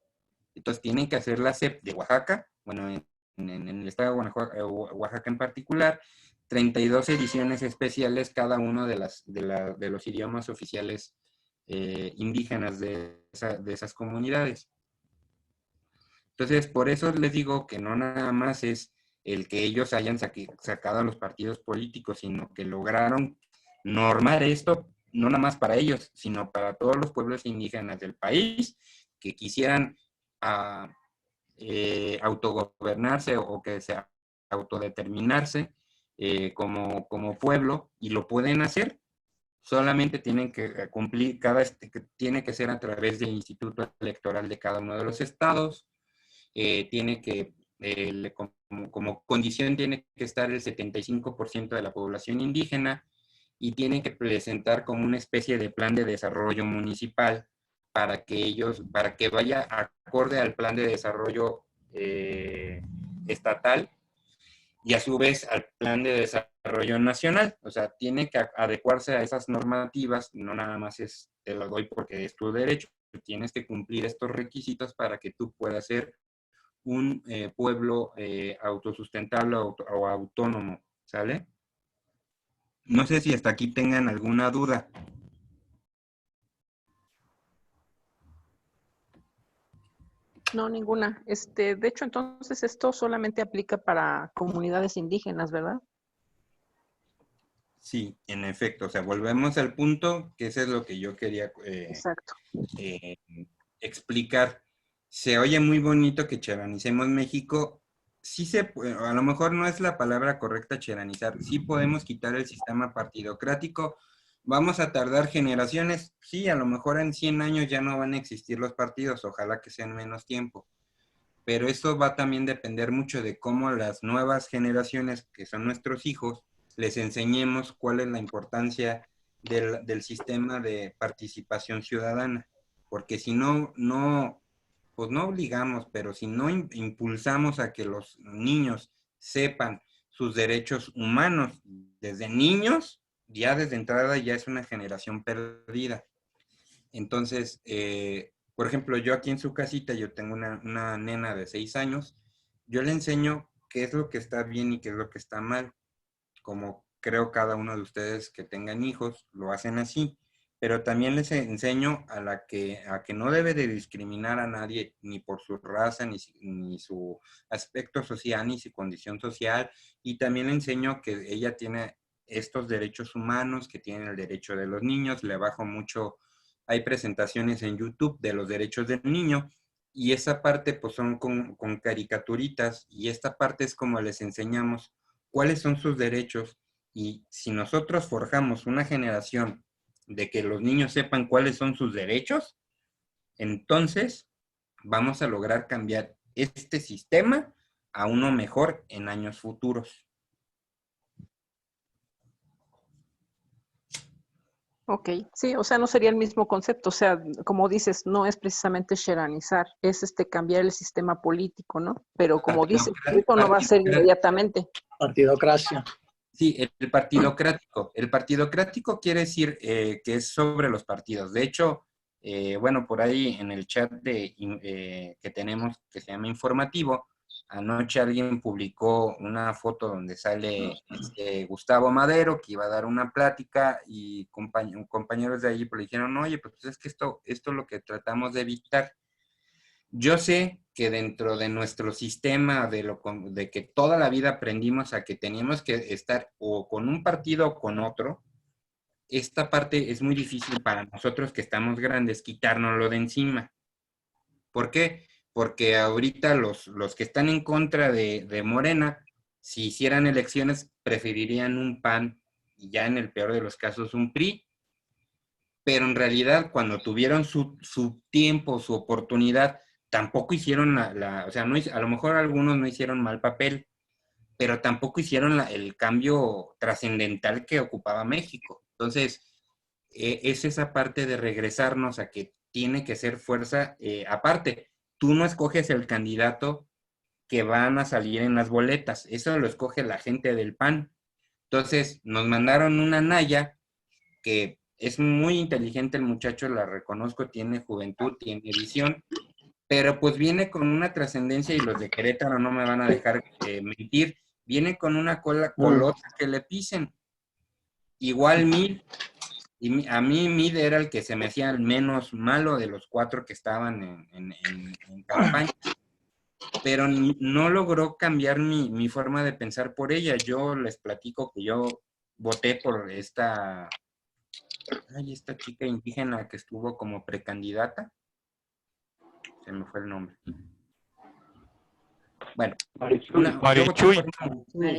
Entonces tienen que hacer la SEP de Oaxaca, bueno, en el estado de Oaxaca en particular, 32 ediciones especiales cada uno de los idiomas oficiales indígenas de esas comunidades. Entonces, por eso les digo que no nada más es el que ellos hayan sacado a los partidos políticos, sino que lograron normar esto, no nada más para ellos, sino para todos los pueblos indígenas del país que quisieran autogobernarse o que se autodeterminarse como pueblo, y lo pueden hacer. solamente tienen que cumplir, tiene que ser a través del instituto electoral de cada uno de los estados, tiene que, como condición tiene que estar el 75% de la población indígena y tienen que presentar como una especie de plan de desarrollo municipal para que vaya acorde al plan de desarrollo estatal y a su vez al plan de desarrollo nacional. O sea, tiene que adecuarse a esas normativas, no nada más te lo doy porque es tu derecho, tienes que cumplir estos requisitos para que tú puedas ser un pueblo autosustentable o autónomo, ¿sale? No sé si hasta aquí tengan alguna duda. No, ninguna. De hecho, entonces esto solamente aplica para comunidades indígenas, ¿verdad? Sí, en efecto. O sea, volvemos al punto, que eso es lo que yo quería Exacto. Explicar. Se oye muy bonito que cheranicemos México. Sí a lo mejor no es la palabra correcta cheranizar. Sí podemos quitar el sistema partidocrático. ¿Vamos a tardar generaciones? Sí, a lo mejor en 100 años ya no van a existir los partidos, ojalá que sean menos tiempo. Pero eso va también a depender mucho de cómo las nuevas generaciones, que son nuestros hijos, les enseñemos cuál es la importancia del sistema de participación ciudadana. Porque si pues no obligamos, pero si no impulsamos a que los niños sepan sus derechos humanos desde niños, ya desde entrada ya es una generación perdida. Entonces, por ejemplo, yo aquí en su casita, yo tengo una nena de 6 años, yo le enseño qué es lo que está bien y qué es lo que está mal. Como creo cada uno de ustedes que tengan hijos, lo hacen así. Pero también les enseño a que no debe de discriminar a nadie, ni por su raza, ni su aspecto social, ni su condición social. Y también le enseño que ella tiene estos derechos humanos, que tienen el derecho de los niños. Le bajo mucho, hay presentaciones en YouTube de los derechos del niño, y esa parte pues son con caricaturitas, y esta parte es como les enseñamos cuáles son sus derechos. Y si nosotros forjamos una generación de que los niños sepan cuáles son sus derechos, entonces vamos a lograr cambiar este sistema a uno mejor en años futuros. Ok, sí, o sea, no sería el mismo concepto, o sea, como dices, no es precisamente cheranizar, es cambiar el sistema político, ¿no? Pero como dices, eso no va a ser inmediatamente. Partidocracia. Sí, el partidocrático. El partidocrático quiere decir que es sobre los partidos. De hecho, bueno, por ahí en el chat que tenemos, que se llama informativo, anoche alguien publicó una foto donde sale Gustavo Madero, que iba a dar una plática, y compañeros de allí pues le dijeron, oye, pues es que esto es lo que tratamos de evitar. Yo sé que dentro de nuestro sistema, de que toda la vida aprendimos a que teníamos que estar o con un partido o con otro, esta parte es muy difícil para nosotros que estamos grandes, quitárnoslo de encima. ¿Por qué? Porque ahorita los que están en contra de Morena, si hicieran elecciones, preferirían un PAN y ya en el peor de los casos un PRI. Pero en realidad cuando tuvieron su tiempo, su oportunidad, tampoco hicieron o sea, a lo mejor algunos no hicieron mal papel, pero tampoco hicieron el cambio trascendental que ocupaba México. Entonces, es esa parte de regresarnos a que tiene que ser fuerza. Aparte, tú no escoges el candidato que van a salir en las boletas, eso lo escoge la gente del PAN. Entonces, nos mandaron una Naya que es muy inteligente el muchacho, la reconozco, tiene juventud, tiene visión, pero pues viene con una trascendencia, y los de Querétaro no me van a dejar mentir, viene con una colota que le pisen. Igual Mid, y a mí Mid era el que se me hacía el menos malo de los 4 que estaban en campaña, pero no logró cambiar mi forma de pensar por ella. Yo les platico que yo voté por esta chica indígena que estuvo como precandidata. Se me fue el nombre. Bueno. Marichuy.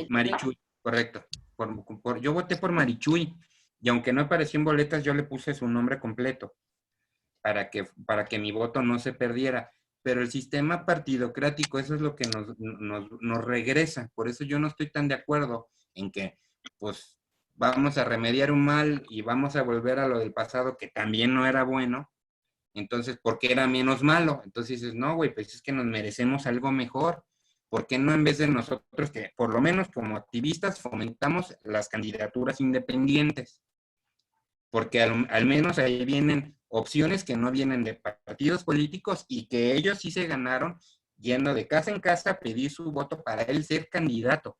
Marichuy, correcto. Yo voté por Marichuy. Y aunque no apareció en boletas, yo le puse su nombre completo para que mi voto no se perdiera. Pero el sistema partidocrático, eso es lo que nos regresa. Por eso yo no estoy tan de acuerdo en que, pues, vamos a remediar un mal y vamos a volver a lo del pasado, que también no era bueno. Entonces, ¿por qué era menos malo? Entonces dices, no, güey, pues es que nos merecemos algo mejor. ¿Por qué no en vez de nosotros, que por lo menos como activistas fomentamos las candidaturas independientes? Porque al menos ahí vienen opciones que no vienen de partidos políticos y que ellos sí se ganaron yendo de casa en casa a pedir su voto para él ser candidato.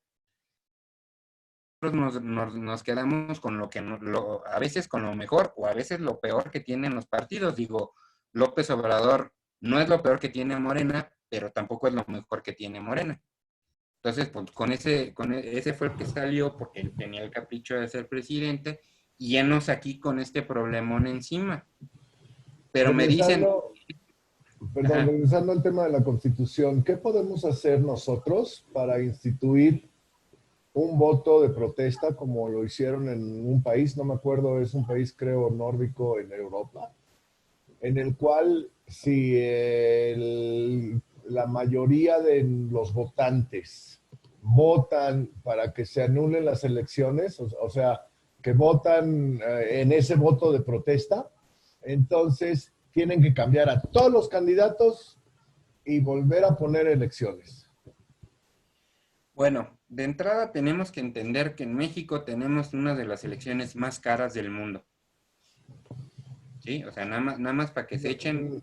Nos quedamos con lo que a veces con lo mejor o a veces lo peor que tienen los partidos. Digo, López Obrador no es lo peor que tiene Morena, pero tampoco es lo mejor que tiene Morena. Entonces, pues ese fue el que salió porque él tenía el capricho de ser presidente y llenos aquí con este problemón encima. Pero me dicen... Perdón, regresando al tema de la Constitución, ¿qué podemos hacer nosotros para instituir un voto de protesta como lo hicieron en un país, no me acuerdo, es un país creo nórdico en Europa, en el cual si la mayoría de los votantes votan para que se anulen las elecciones, o sea, que votan en ese voto de protesta, entonces tienen que cambiar a todos los candidatos y volver a poner elecciones. Bueno, de entrada tenemos que entender que en México tenemos una de las elecciones más caras del mundo. ¿Sí? O sea, nada más para que se echen...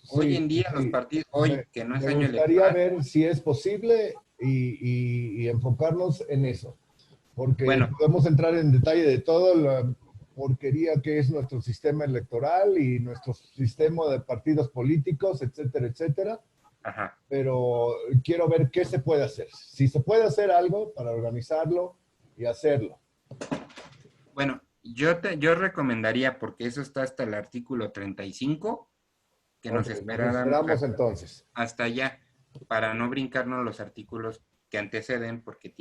hoy en día los partidos, que no es año electoral... Me gustaría ver si es posible y enfocarnos en eso. Porque podemos entrar en detalle de toda la porquería que es nuestro sistema electoral y nuestro sistema de partidos políticos, etcétera, etcétera. Ajá. Pero quiero ver qué se puede hacer. Si se puede hacer algo para organizarlo y hacerlo. Bueno, yo recomendaría, porque eso está hasta el artículo 35, que nos esperamos entonces hasta allá, para no brincarnos los artículos que anteceden, porque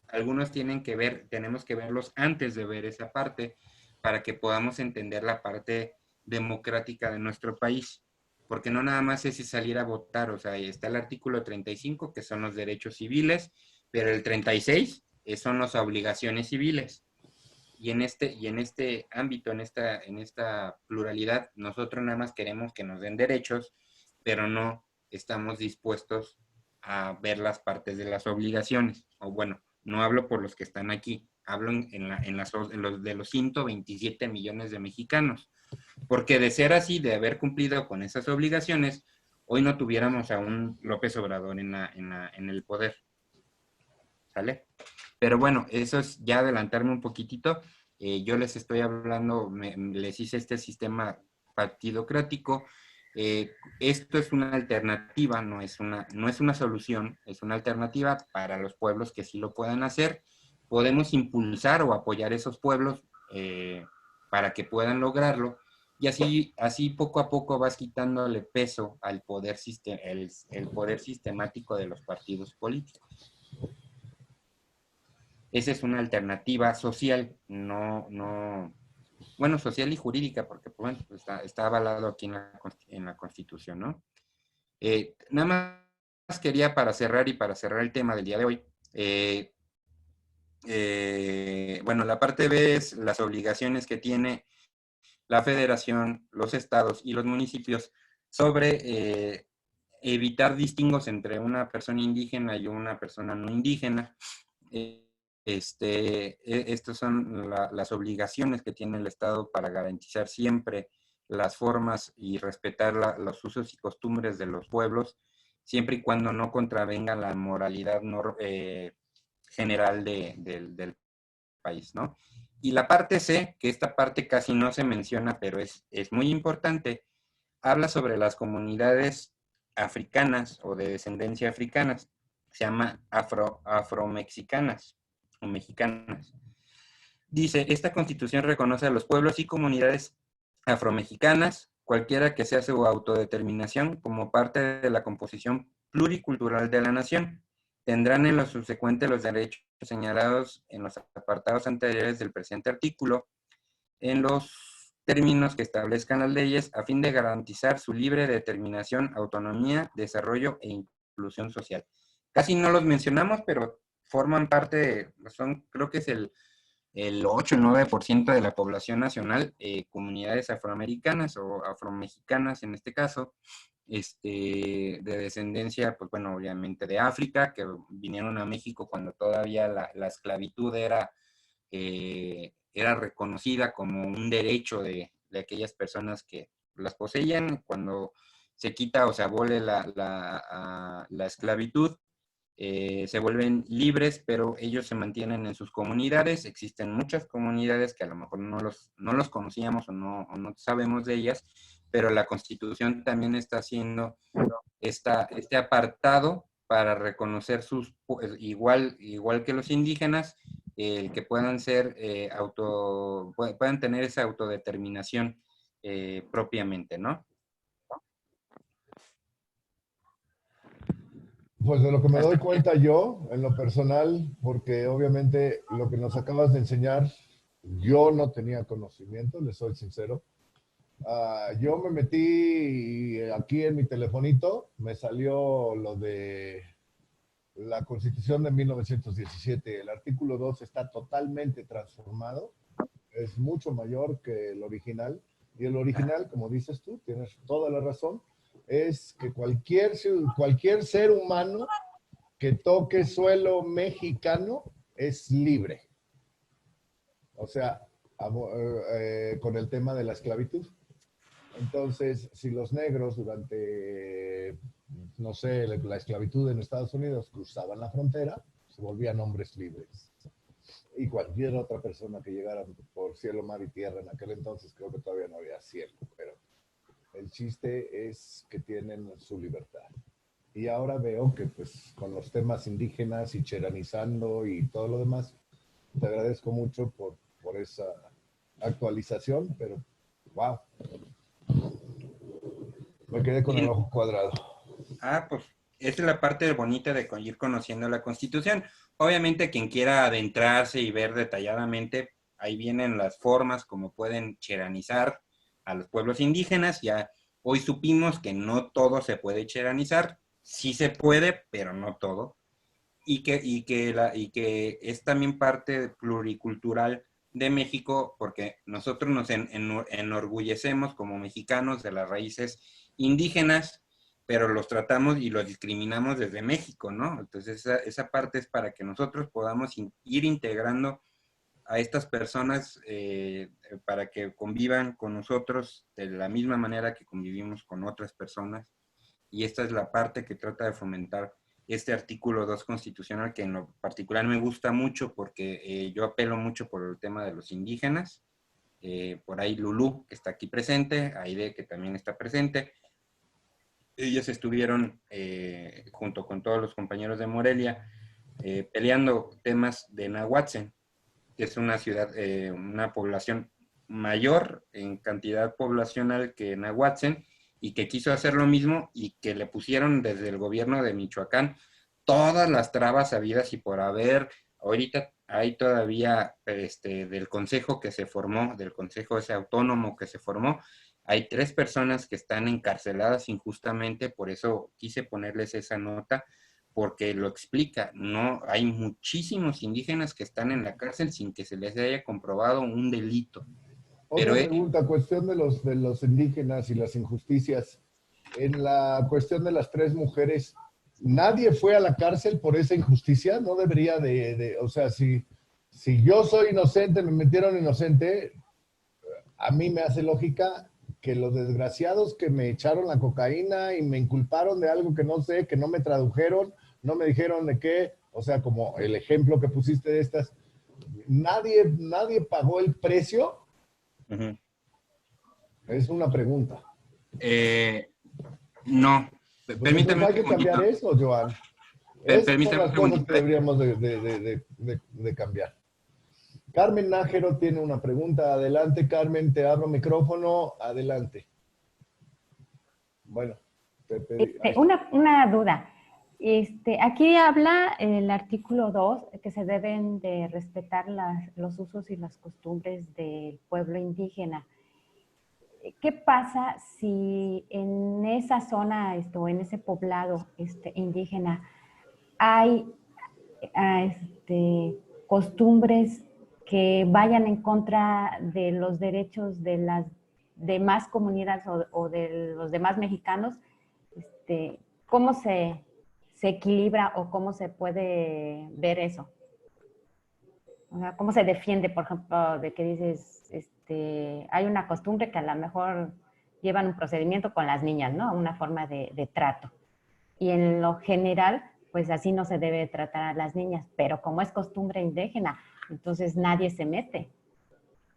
algunos tenemos que verlos antes de ver esa parte, para que podamos entender la parte democrática de nuestro país. Porque no nada más es salir a votar, o sea, está el artículo 35, que son los derechos civiles, pero el 36 son las obligaciones civiles. Y en este ámbito, en esta pluralidad, nosotros nada más queremos que nos den derechos, pero no estamos dispuestos a ver las partes de las obligaciones. O bueno, no hablo por los que están aquí, hablo de los 127 millones de mexicanos. Porque de ser así, de haber cumplido con esas obligaciones, hoy no tuviéramos a un López Obrador en el poder. ¿Sale? Pero bueno, eso es ya adelantarme un poquitito. Yo les estoy hablando, les hice este sistema partidocrático. Esto es una alternativa, no es una solución, es una alternativa para los pueblos que sí lo puedan hacer. Podemos impulsar o apoyar esos pueblos para que puedan lograrlo. Y así poco a poco vas quitándole peso al poder, el poder sistemático de los partidos políticos. Esa es una alternativa social, bueno, social y jurídica, porque bueno, está avalado aquí en la Constitución, ¿no? Nada más quería para cerrar el tema del día de hoy. Bueno, la parte B es las obligaciones que tiene la federación, los estados y los municipios sobre evitar distingos entre una persona indígena y una persona no indígena. Estas son las obligaciones que tiene el Estado para garantizar siempre las formas y respetar los usos y costumbres de los pueblos, siempre y cuando no contravenga la moralidad general del país, ¿no? Y la parte C, que esta parte casi no se menciona, pero es muy importante, habla sobre las comunidades africanas o de descendencia africanas, se llama afromexicanas o mexicanas. Dice, esta Constitución reconoce a los pueblos y comunidades afromexicanas, cualquiera que sea su autodeterminación, como parte de la composición pluricultural de la nación. Tendrán en lo subsecuente los derechos señalados en los apartados anteriores del presente artículo, en los términos que establezcan las leyes a fin de garantizar su libre determinación, autonomía, desarrollo e inclusión social. Casi no los mencionamos, pero forman parte, creo que es el 8 o 9% de la población nacional, comunidades afroamericanas o afromexicanas en este caso, de descendencia, pues bueno, obviamente de África, que vinieron a México cuando todavía la esclavitud era reconocida como un derecho de aquellas personas que las poseían. Cuando se quita o se abole la esclavitud, se vuelven libres, pero ellos se mantienen en sus comunidades. Existen muchas comunidades que a lo mejor no los conocíamos o no sabemos de ellas, pero la Constitución también está haciendo este apartado para reconocer igual que los indígenas, que puedan ser puedan tener esa autodeterminación propiamente, ¿no? Pues de lo que me doy cuenta yo, en lo personal, porque obviamente lo que nos acabas de enseñar, yo no tenía conocimiento, les soy sincero. Yo me metí aquí en mi telefonito, me salió lo de la Constitución de 1917. El artículo 2 está totalmente transformado, es mucho mayor que el original. Y el original, como dices tú, tienes toda la razón, es que cualquier ser humano que toque suelo mexicano es libre. O sea, con el tema de la esclavitud. Entonces, si los negros durante, no sé, la esclavitud en Estados Unidos cruzaban la frontera, se volvían hombres libres. Y cualquier otra persona que llegara por cielo, mar y tierra, en aquel entonces creo que todavía no había cielo, pero el chiste es que tienen su libertad. Y ahora veo que pues con los temas indígenas y cheranizando y todo lo demás, te agradezco mucho por esa actualización, pero wow. Me quedé con el ojo cuadrado. Pues esa es la parte bonita de ir conociendo la Constitución. Obviamente quien quiera adentrarse y ver detalladamente, ahí vienen las formas como pueden cheranizar a los pueblos indígenas. Ya hoy supimos que no todo se puede cheranizar, sí se puede, pero no todo. Y que es también parte pluricultural de México, porque nosotros nos enorgullecemos como mexicanos de las raíces indígenas, pero los tratamos y los discriminamos desde México, ¿no? Entonces esa parte es para que nosotros podamos ir integrando a estas personas para que convivan con nosotros de la misma manera que convivimos con otras personas. Y esta es la parte que trata de fomentar este artículo 2 constitucional, que en lo particular me gusta mucho porque yo apelo mucho por el tema de los indígenas. Por ahí Lulú, que está aquí presente, Aide, que también está presente. Ellos estuvieron, junto con todos los compañeros de Morelia, peleando temas de Nahuatzen, que es una ciudad, una población mayor en cantidad poblacional que Nahuatzen, y que quiso hacer lo mismo y que le pusieron desde el gobierno de Michoacán todas las trabas habidas y por haber. Ahorita hay todavía del consejo que se formó, del consejo ese autónomo que se formó, hay 3 personas que están encarceladas injustamente. Por eso quise ponerles esa nota, porque lo explica. No, hay muchísimos indígenas que están en la cárcel sin que se les haya comprobado un delito. Otra pregunta, cuestión de los indígenas y las injusticias. En la cuestión de las 3 mujeres, ¿nadie fue a la cárcel por esa injusticia? No debería o sea, si yo soy inocente, me metieron inocente, a mí me hace lógica que los desgraciados que me echaron la cocaína y me inculparon de algo que no sé, que no me tradujeron, no me dijeron de qué, o sea, como el ejemplo que pusiste de estas, nadie pagó el precio. Uh-huh. Es una pregunta. No. Permítame. Hay que cambiar eso, Joan. Esas son las cosas que deberíamos de cambiar. Carmen Nájero tiene una pregunta. Adelante, Carmen, te abro micrófono. Adelante. Bueno, una duda. Aquí habla el artículo 2 que se deben de respetar los usos y las costumbres del pueblo indígena. ¿Qué pasa si en esa zona o en ese poblado indígena hay costumbres que vayan en contra de los derechos de las demás comunidades o de los demás mexicanos? ¿Cómo se equilibra o cómo se puede ver eso? O sea, ¿cómo se defiende, por ejemplo, de que dices, hay una costumbre que a lo mejor llevan un procedimiento con las niñas, ¿no? Una forma de trato. Y en lo general, pues así no se debe tratar a las niñas, pero como es costumbre indígena, entonces nadie se mete.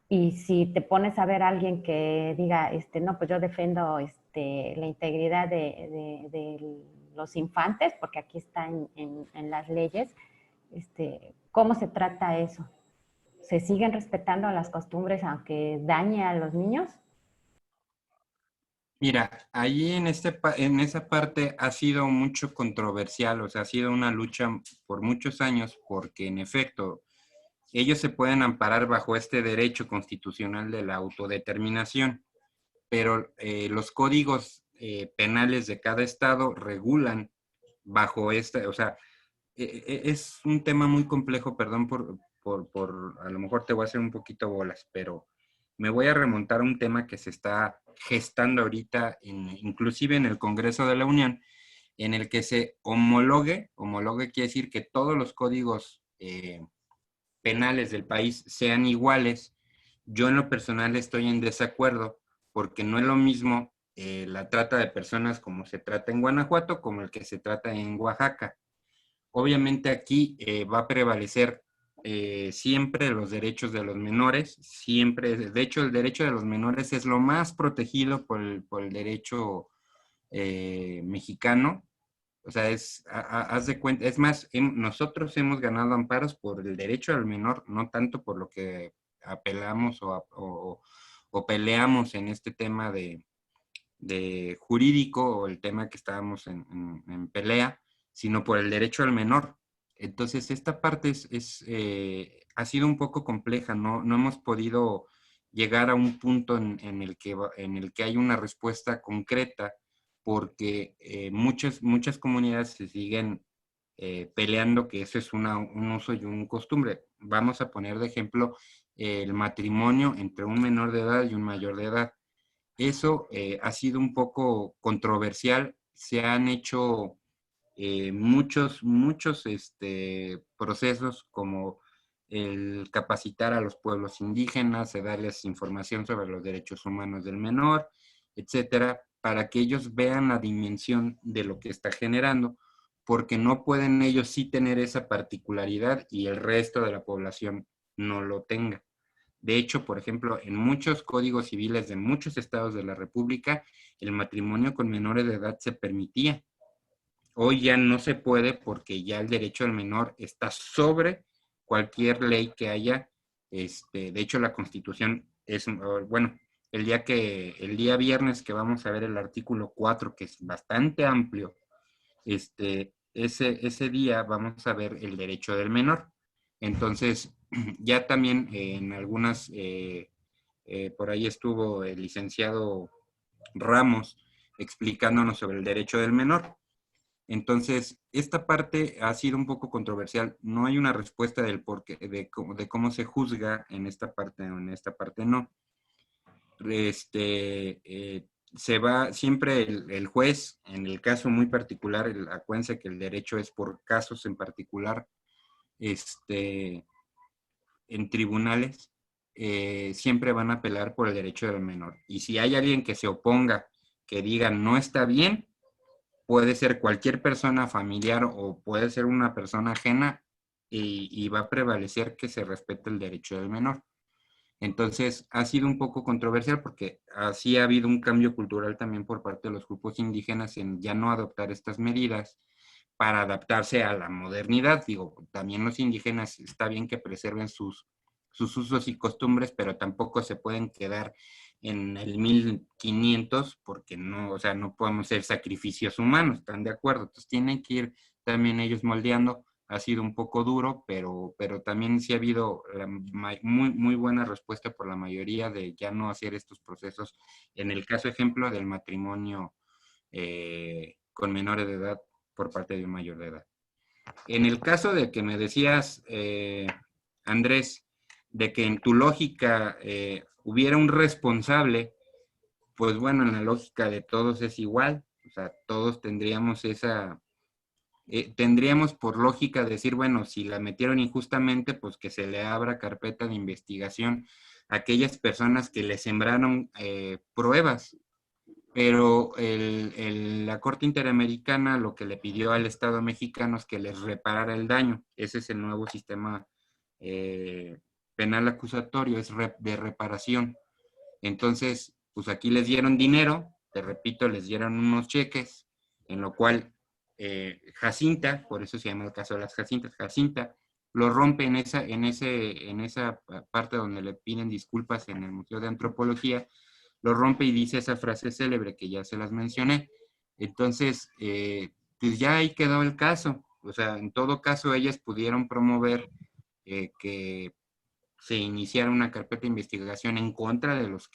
Y si te pones a ver a alguien que diga, no, pues yo defiendo la integridad de los infantes, porque aquí está en las leyes, ¿cómo se trata eso? ¿Se siguen respetando las costumbres aunque dañe a los niños? Mira, ahí en esa parte ha sido mucho controversial, o sea, ha sido una lucha por muchos años, porque en efecto, ellos se pueden amparar bajo este derecho constitucional de la autodeterminación, pero los códigos penales de cada estado regulan bajo o sea, es un tema muy complejo, perdón a lo mejor te voy a hacer un poquito bolas, pero me voy a remontar a un tema que se está gestando ahorita, inclusive en el Congreso de la Unión, en el que se homologue quiere decir que todos los códigos penales del país sean iguales. Yo en lo personal estoy en desacuerdo, porque no es lo mismo la trata de personas como se trata en Guanajuato como el que se trata en Oaxaca. Obviamente aquí va a prevalecer siempre los derechos de los menores, siempre, de hecho el derecho de los menores es lo más protegido por el derecho mexicano. O sea, haz de cuenta, es más, nosotros hemos ganado amparos por el derecho al menor, no tanto por lo que apelamos o peleamos en este tema de jurídico o el tema que estábamos en pelea, sino por el derecho al menor. Entonces, esta parte ha sido un poco compleja, no hemos podido llegar a un punto en el que hay una respuesta concreta, porque muchas comunidades se siguen peleando que eso es un uso y una costumbre. Vamos a poner de ejemplo el matrimonio entre un menor de edad y un mayor de edad. Eso ha sido un poco controversial. Se han hecho muchos procesos como el capacitar a los pueblos indígenas, de darles información sobre los derechos humanos del menor, etcétera, para que ellos vean la dimensión de lo que está generando, porque no pueden ellos sí tener esa particularidad y el resto de la población no lo tenga. De hecho, por ejemplo, en muchos códigos civiles de muchos estados de la República, el matrimonio con menores de edad se permitía. Hoy ya no se puede porque ya el derecho del menor está sobre cualquier ley que haya. De hecho, la Constitución es, bueno, el día viernes que vamos a ver el artículo 4, que es bastante amplio, ese día vamos a ver el derecho del menor. Entonces, ya también en algunas, por ahí estuvo el licenciado Ramos explicándonos sobre el derecho del menor. Entonces, esta parte ha sido un poco controversial. No hay una respuesta del porqué, de cómo se juzga en esta parte o en esta parte no. Se va siempre el juez, en el caso muy particular, acuérdense que el derecho es por casos en particular, en tribunales, siempre van a apelar por el derecho del menor. Y si hay alguien que se oponga, que diga no está bien, puede ser cualquier persona familiar o puede ser una persona ajena y va a prevalecer que se respete el derecho del menor. Entonces, ha sido un poco controversial porque así ha habido un cambio cultural también por parte de los grupos indígenas en ya no adoptar estas medidas para adaptarse a la modernidad. Digo, también los indígenas está bien que preserven sus usos y costumbres, pero tampoco se pueden quedar en el 1500 porque no, o sea, no podemos hacer sacrificios humanos, ¿están de acuerdo? Entonces tienen que ir también ellos moldeando. Ha sido un poco duro, pero también sí ha habido muy buena respuesta por la mayoría de ya no hacer estos procesos. En el caso ejemplo del matrimonio con menores de edad por parte de un mayor de edad. En el caso de que me decías, Andrés, de que en tu lógica hubiera un responsable, pues bueno, en la lógica de todos es igual. O sea, todos tendríamos tendríamos por lógica decir, bueno, si la metieron injustamente, pues que se le abra carpeta de investigación a aquellas personas que le sembraron pruebas. Pero la Corte Interamericana lo que le pidió al Estado mexicano es que les reparara el daño. Ese es el nuevo sistema penal acusatorio, es de reparación. Entonces, pues aquí les dieron dinero, te repito, les dieron unos cheques, en lo cual Jacinta, por eso se llama el caso de las Jacintas, Jacinta lo rompe en esa parte donde le piden disculpas en el Museo de Antropología, lo rompe y dice esa frase célebre que ya se las mencioné. Entonces, pues ya ahí quedó el caso. O sea, en todo caso, ellas pudieron promover que se iniciara una carpeta de investigación en contra de los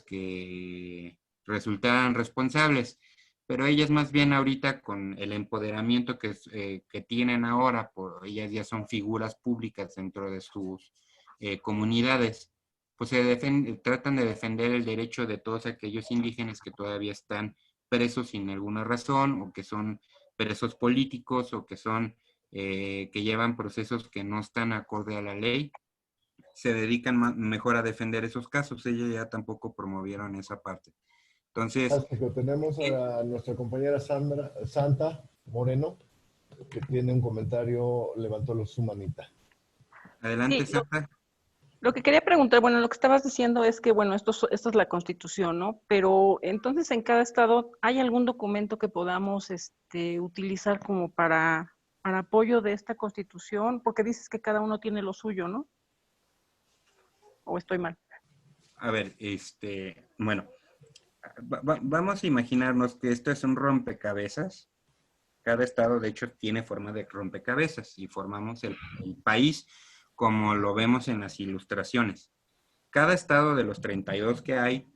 que resultaran responsables. Pero ellas más bien ahorita con el empoderamiento que tienen ahora, ellas ya son figuras públicas dentro de sus comunidades, pues tratan de defender el derecho de todos aquellos indígenas que todavía están presos sin alguna razón, o que son presos políticos, o que llevan procesos que no están acorde a la ley. Se dedican mejor a defender esos casos. Ellos ya tampoco promovieron esa parte. Entonces, tenemos a nuestra compañera Santa Moreno, que tiene un comentario, levantó su manita. Adelante, Sí, Santa. Lo que quería preguntar, bueno, lo que estabas diciendo es que, bueno, esto es la Constitución, ¿no? Pero entonces en cada estado, ¿hay algún documento que podamos utilizar como para apoyo de esta Constitución? Porque dices que cada uno tiene lo suyo, ¿no? ¿O estoy mal? A ver, bueno, vamos a imaginarnos que esto es un rompecabezas. Cada estado, de hecho, tiene forma de rompecabezas y formamos el país como lo vemos en las ilustraciones. Cada estado de los 32 que hay,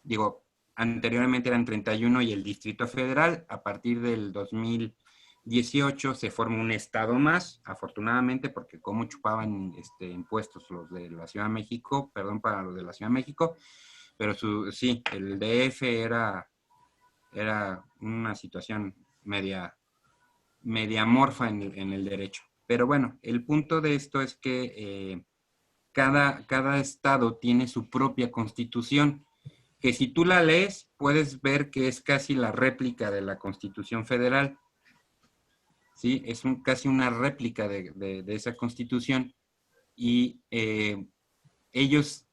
digo, anteriormente eran 31 y el Distrito Federal, a partir del 2018 se forma un estado más, afortunadamente, porque como chupaban impuestos los de la Ciudad de México, perdón para los de la Ciudad de México, pero sí, el DF era una situación media amorfa en el derecho. Pero bueno, el punto de esto es que cada estado tiene su propia constitución, que si tú la lees, puedes ver que es casi la réplica de la Constitución Federal. ¿Sí? Es casi una réplica de esa Constitución. Y ellos,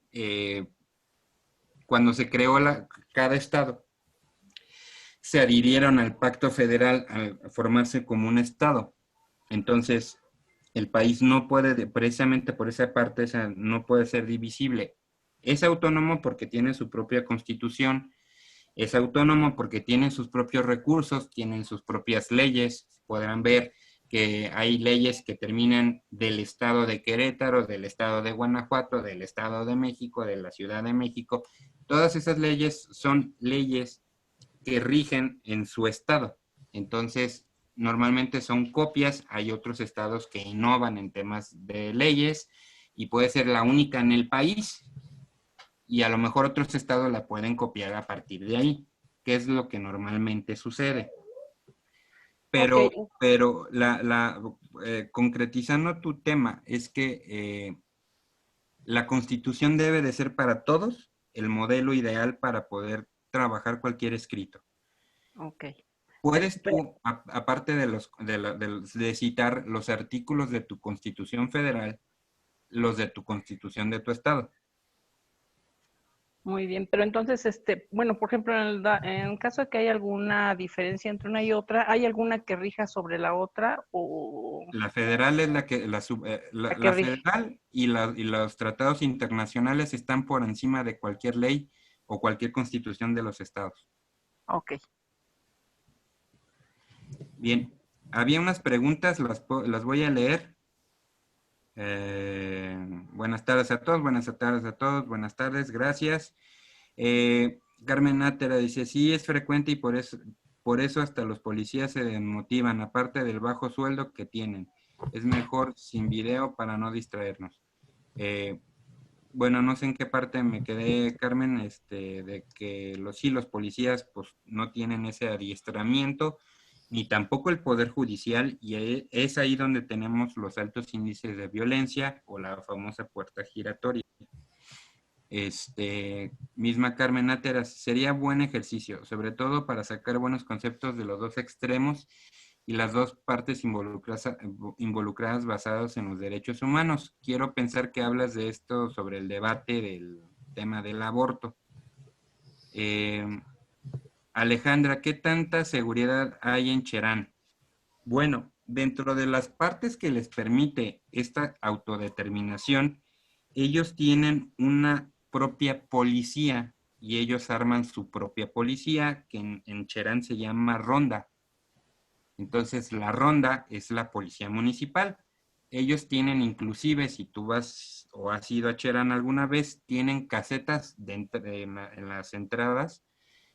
cuando se creó cada estado, se adhirieron al Pacto Federal al formarse como un estado. Entonces, el país no puede, precisamente por esa parte, no puede ser divisible. Es autónomo porque tiene su propia constitución, es autónomo porque tiene sus propios recursos, tienen sus propias leyes. Podrán ver que hay leyes que terminan del estado de Querétaro, del estado de Guanajuato, del estado de México, de la Ciudad de México. Todas esas leyes son leyes que rigen en su estado. Entonces, normalmente son copias. Hay otros estados que innovan en temas de leyes y puede ser la única en el país, y a lo mejor otros estados la pueden copiar a partir de ahí, que es lo que normalmente sucede. Pero, Okay. pero concretizando tu tema, es que la Constitución debe de ser para todos el modelo ideal para poder trabajar cualquier escrito. Ok. Puedes tú, aparte de citar los artículos de tu Constitución Federal, los de tu Constitución de tu estado. Muy bien, pero entonces, bueno, por ejemplo, en caso de que haya alguna diferencia entre una y otra, ¿hay alguna que rija sobre la otra? O La federal es la federal y los tratados internacionales están por encima de cualquier ley o cualquier constitución de los estados. Ok. Bien, había unas preguntas, las voy a leer. Buenas tardes a todos, buenas tardes a todos, buenas tardes, gracias. Carmen Nátera dice, sí, es frecuente y por eso hasta los policías se desmotivan, aparte del bajo sueldo que tienen. Es mejor sin video para no distraernos. Bueno, no sé en qué parte me quedé, Carmen, de que los policías pues no tienen ese adiestramiento, ni tampoco el Poder Judicial, y es ahí donde tenemos los altos índices de violencia o la famosa puerta giratoria. Misma Carmen Náteras, sería buen ejercicio, sobre todo para sacar buenos conceptos de los dos extremos y las dos partes involucradas basadas en los derechos humanos. Quiero pensar que hablas de esto sobre el debate del tema del aborto. Alejandra, ¿qué tanta seguridad hay en Cherán? Bueno, dentro de las partes que les permite esta autodeterminación, ellos tienen una propia policía y ellos arman su propia policía, que en Cherán se llama ronda. Entonces, la ronda es la policía municipal. Ellos tienen inclusive, si tú vas o has ido a Cherán alguna vez, tienen casetas en las entradas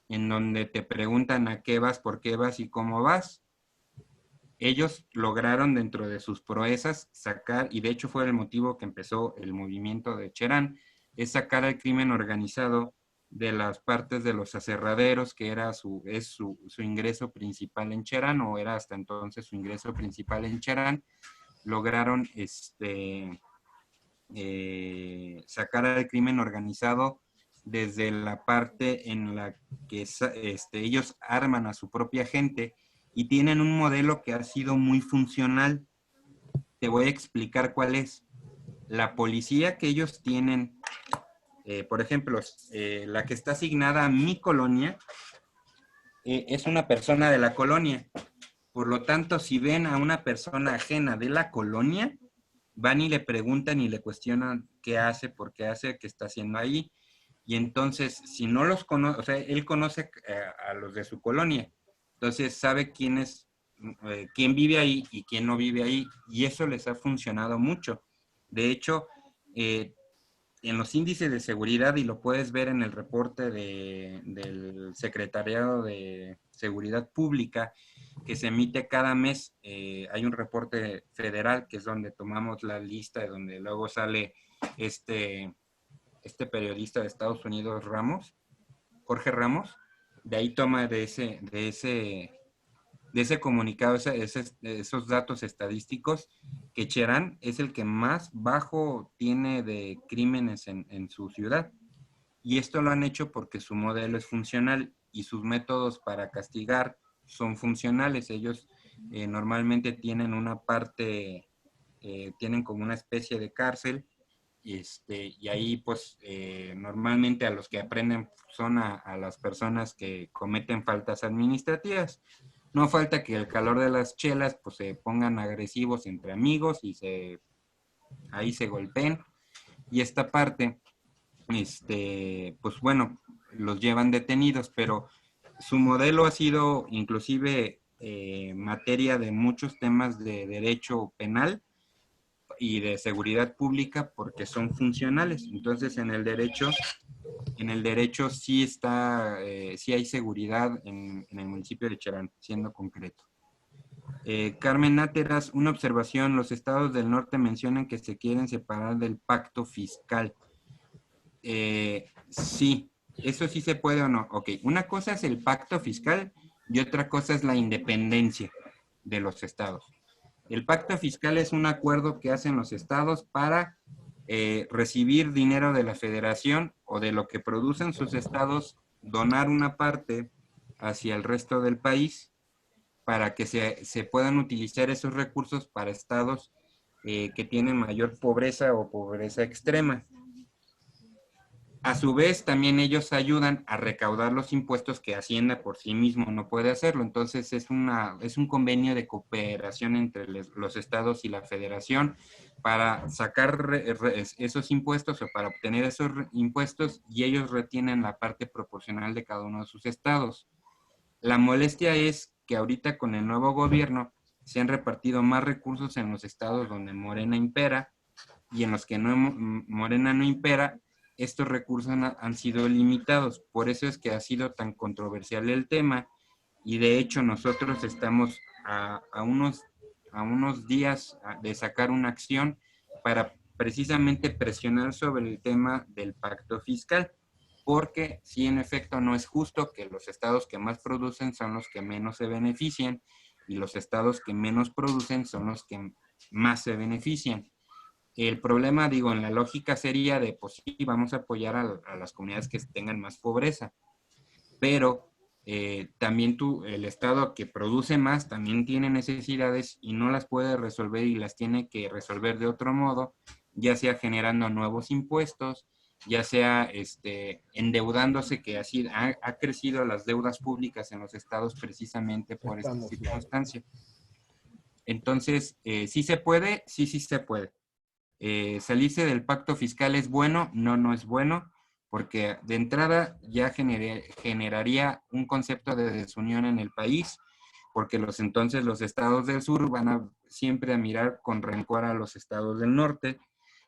en donde te preguntan a qué vas, por qué vas y cómo vas. Ellos lograron dentro de sus proezas sacar, y de hecho fue el motivo que empezó el movimiento de Cherán, es sacar al crimen organizado de las partes de los aserraderos, que era su ingreso principal en Cherán, o era hasta entonces su ingreso principal en Cherán. Lograron sacar al crimen organizado desde la parte en la que ellos arman a su propia gente y tienen un modelo que ha sido muy funcional. Te voy a explicar cuál es. La policía que ellos tienen, por ejemplo, la que está asignada a mi colonia, es una persona de la colonia. Por lo tanto, si ven a una persona ajena de la colonia, van y le preguntan y le cuestionan qué hace, por qué hace, qué está haciendo ahí. Y entonces, si no los conoce, o sea, él conoce a los de su colonia. Entonces, sabe quién vive ahí y quién no vive ahí. Y eso les ha funcionado mucho. De hecho, en los índices de seguridad, y lo puedes ver en el reporte del Secretariado de Seguridad Pública, que se emite cada mes, hay un reporte federal que es donde tomamos la lista, de donde luego sale este periodista de Estados Unidos, Jorge Ramos, de ahí toma de ese comunicado, esos datos estadísticos, que Cherán es el que más bajo tiene de crímenes en su ciudad. Y esto lo han hecho porque su modelo es funcional y sus métodos para castigar son funcionales. Ellos normalmente tienen una parte, tienen como una especie de cárcel, y ahí pues normalmente a los que aprenden son a las personas que cometen faltas administrativas. No falta que el calor de las chelas pues se pongan agresivos entre amigos y ahí se golpeen. Y esta parte, pues bueno, los llevan detenidos, pero su modelo ha sido inclusive materia de muchos temas de derecho penal y de seguridad pública porque son funcionales. Entonces, en el derecho sí está, sí hay seguridad en el municipio de Cherán, siendo concreto. Carmen Náteras, una observación. Los estados del norte mencionan que se quieren separar del pacto fiscal. Sí, eso sí se puede o no. Ok, una cosa es el pacto fiscal y otra cosa es la independencia de los estados. El pacto fiscal es un acuerdo que hacen los estados para recibir dinero de la federación o de lo que producen sus estados, donar una parte hacia el resto del país para que se puedan utilizar esos recursos para estados que tienen mayor pobreza o pobreza extrema. A su vez, también ellos ayudan a recaudar los impuestos que Hacienda por sí mismo no puede hacerlo. Entonces, es un convenio de cooperación entre los estados y la federación para sacar esos impuestos o para obtener esos impuestos, y ellos retienen la parte proporcional de cada uno de sus estados. La molestia es que ahorita con el nuevo gobierno se han repartido más recursos en los estados donde Morena impera, y en los que Morena no impera, estos recursos han sido limitados. Por eso es que ha sido tan controversial el tema, y de hecho nosotros estamos a unos días de sacar una acción para precisamente presionar sobre el tema del pacto fiscal, porque sí, en efecto, no es justo que los estados que más producen son los que menos se benefician, y los estados que menos producen son los que más se benefician. El problema, digo, en la lógica sería de, pues sí, vamos a apoyar a las comunidades que tengan más pobreza, pero también el estado que produce más también tiene necesidades y no las puede resolver, y las tiene que resolver de otro modo, ya sea generando nuevos impuestos, ya sea endeudándose, que así ha crecido las deudas públicas en los estados precisamente por esta circunstancia. Entonces, ¿sí se puede? Sí se puede. ¿Salirse del pacto fiscal es bueno? No es bueno, porque de entrada ya generaría un concepto de desunión en el país, porque entonces los estados del sur van siempre a mirar con rencor a los estados del norte,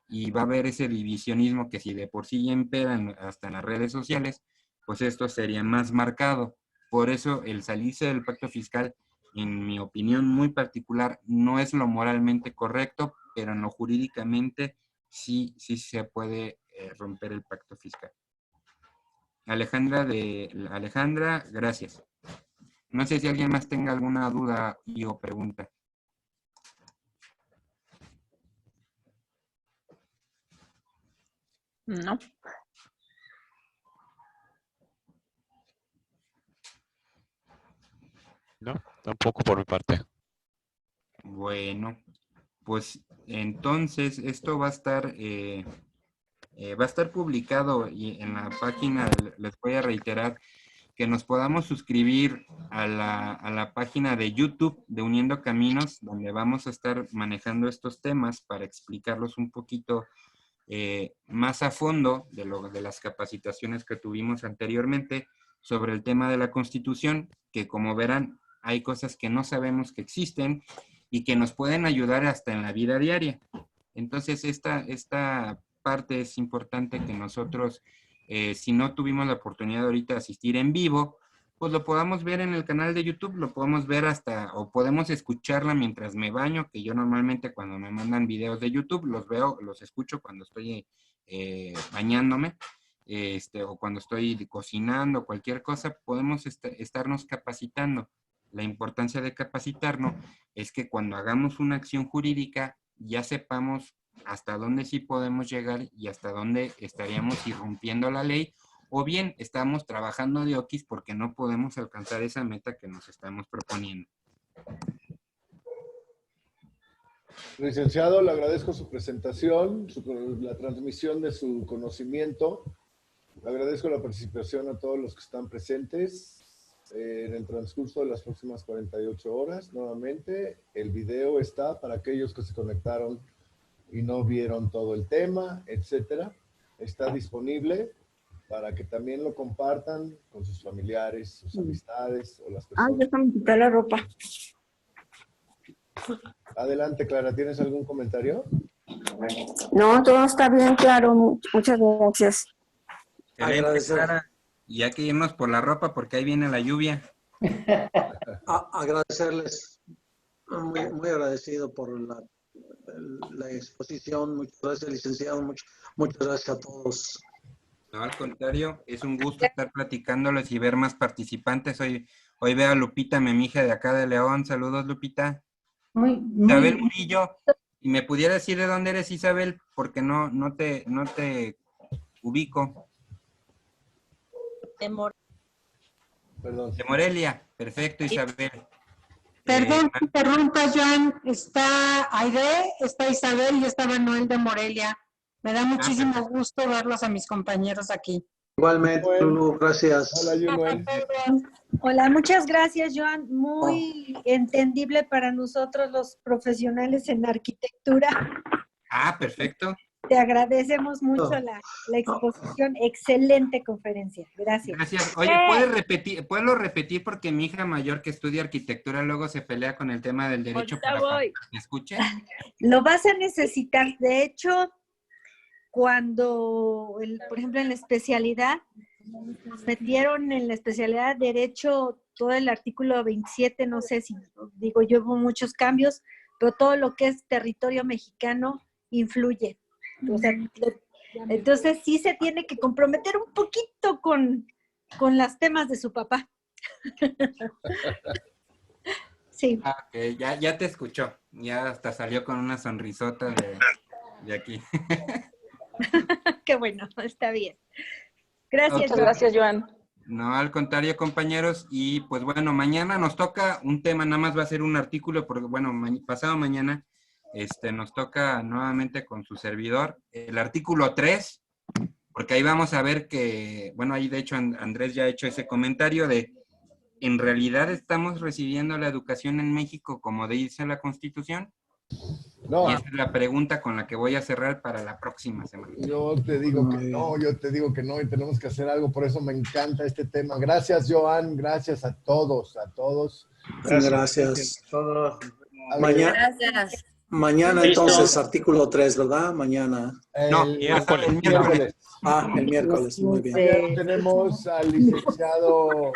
y va a haber ese divisionismo que si de por sí ya imperan hasta en las redes sociales, pues esto sería más marcado. Por eso el salirse del pacto fiscal, en mi opinión muy particular, no es lo moralmente correcto, pero en lo jurídicamente sí se puede romper el pacto fiscal. Alejandra, gracias. No sé si alguien más tenga alguna duda o pregunta. No. No, tampoco por mi parte. Bueno, pues entonces esto va a estar publicado, y en la página les voy a reiterar que nos podamos suscribir a la página de YouTube de Uniendo Caminos, donde vamos a estar manejando estos temas para explicarlos un poquito más a fondo de las capacitaciones que tuvimos anteriormente sobre el tema de la Constitución, que como verán hay cosas que no sabemos que existen y que nos pueden ayudar hasta en la vida diaria. Entonces esta parte es importante que nosotros, si no tuvimos la oportunidad ahorita de asistir en vivo, pues lo podamos ver en el canal de YouTube, lo podemos ver o podemos escucharla mientras me baño, que yo normalmente cuando me mandan videos de YouTube los escucho cuando estoy bañándome, o cuando estoy cocinando, cualquier cosa, podemos estarnos capacitando. La importancia de capacitarnos es que cuando hagamos una acción jurídica ya sepamos hasta dónde sí podemos llegar y hasta dónde estaríamos irrumpiendo la ley, o bien estamos trabajando de oquis porque no podemos alcanzar esa meta que nos estamos proponiendo. Licenciado, le agradezco su presentación, la transmisión de su conocimiento. Le agradezco la participación a todos los que están presentes. En el transcurso de las próximas 48 horas, nuevamente, el video está para aquellos que se conectaron y no vieron todo el tema, etcétera. Está disponible para que también lo compartan con sus familiares, sus amistades o las personas. Ya me quité la ropa. Adelante, Clara, ¿tienes algún comentario? No, todo está bien, claro. Muchas gracias. Clara, y hay que irnos por la ropa porque ahí viene la lluvia. Agradecerles, muy agradecido por la exposición. Muchas gracias, licenciado. Muchas gracias a todos. No, al contrario, es un gusto estar platicándoles y ver más participantes. Hoy veo a Lupita Memija de acá de León. Saludos, Lupita. Isabel Murillo. ¿Y me pudiera decir de dónde eres, Isabel? Porque no te ubico. De Morelia. Perfecto, Isabel. Perdón que interrumpa, Joan. Está Aide, está Isabel y está Manuel de Morelia. Me da muchísimo gusto verlos a mis compañeros aquí. Igualmente, Lulu, gracias. Hola, Hola, muchas gracias, Joan. Muy entendible para nosotros los profesionales en arquitectura. Perfecto. Te agradecemos mucho la exposición. Excelente conferencia. Gracias. Gracias. Oye, ¿puedo repetir? Porque mi hija mayor que estudia arquitectura luego se pelea con el tema del derecho para que me escuche. Lo vas a necesitar. De hecho, cuando, por ejemplo, en la especialidad, metieron en la especialidad de Derecho todo el artículo 27, no sé si, digo, yo hubo muchos cambios, pero todo lo que es territorio mexicano influye. O sea, entonces sí se tiene que comprometer un poquito con los temas de su papá. Sí. Ah, ok, ya te escuchó. Ya hasta salió con una sonrisota de aquí. Qué bueno, está bien. Gracias, Ok. Gracias, Joan. No, al contrario, compañeros. Y pues bueno, mañana nos toca un tema, nada más va a ser un artículo, porque bueno, pasado mañana nos toca nuevamente con su servidor el artículo 3, porque ahí vamos a ver que, bueno, ahí de hecho Andrés ya ha hecho ese comentario de, ¿en realidad estamos recibiendo la educación en México como dice la Constitución? No. Y esa es la pregunta con la que voy a cerrar para la próxima semana. Yo te digo que no, y tenemos que hacer algo, por eso me encanta este tema. Gracias, Joan, gracias a todos, Gracias. a todos. Gracias. Mañana Listo. entonces, artículo 3, ¿verdad? Mañana. No, El miércoles. El miércoles, muy bien. Mañana tenemos al licenciado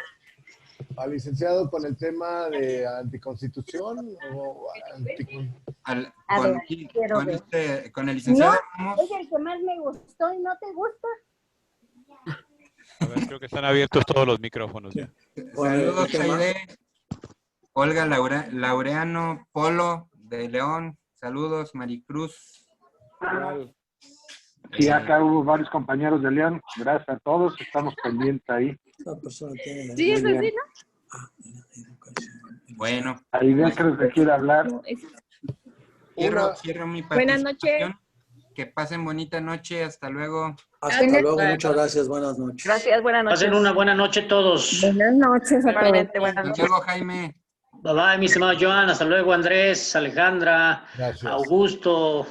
con el tema de anticonstitución o con el licenciado No, es el que más me gustó y no te gusta. A ver, creo que están abiertos todos los micrófonos. Ya. Saludos, Aide, Olga Laureano, Polo de León, saludos, Maricruz. Sí, acá hubo varios compañeros de León. Gracias a todos, estamos pendientes ahí. Sí, es vecino. Bueno. Aide creo que quiere hablar. Cierro mi participación. Buenas noches. Que pasen bonita noche, hasta luego. Hasta luego, muchas gracias, buenas noches. Gracias, buenas noches. Pasen una buena noche todos. Buenas noches a todos. Buenas Hasta noches. luego, Jaime. Bye bye, mi estimado Joan. Hasta luego, Andrés, Alejandra, Gracias. Augusto,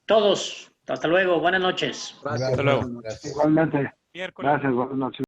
todos. Hasta luego, buenas noches. Gracias. Hasta luego. Gracias. Igualmente. Miércoles. Gracias, buenas noches.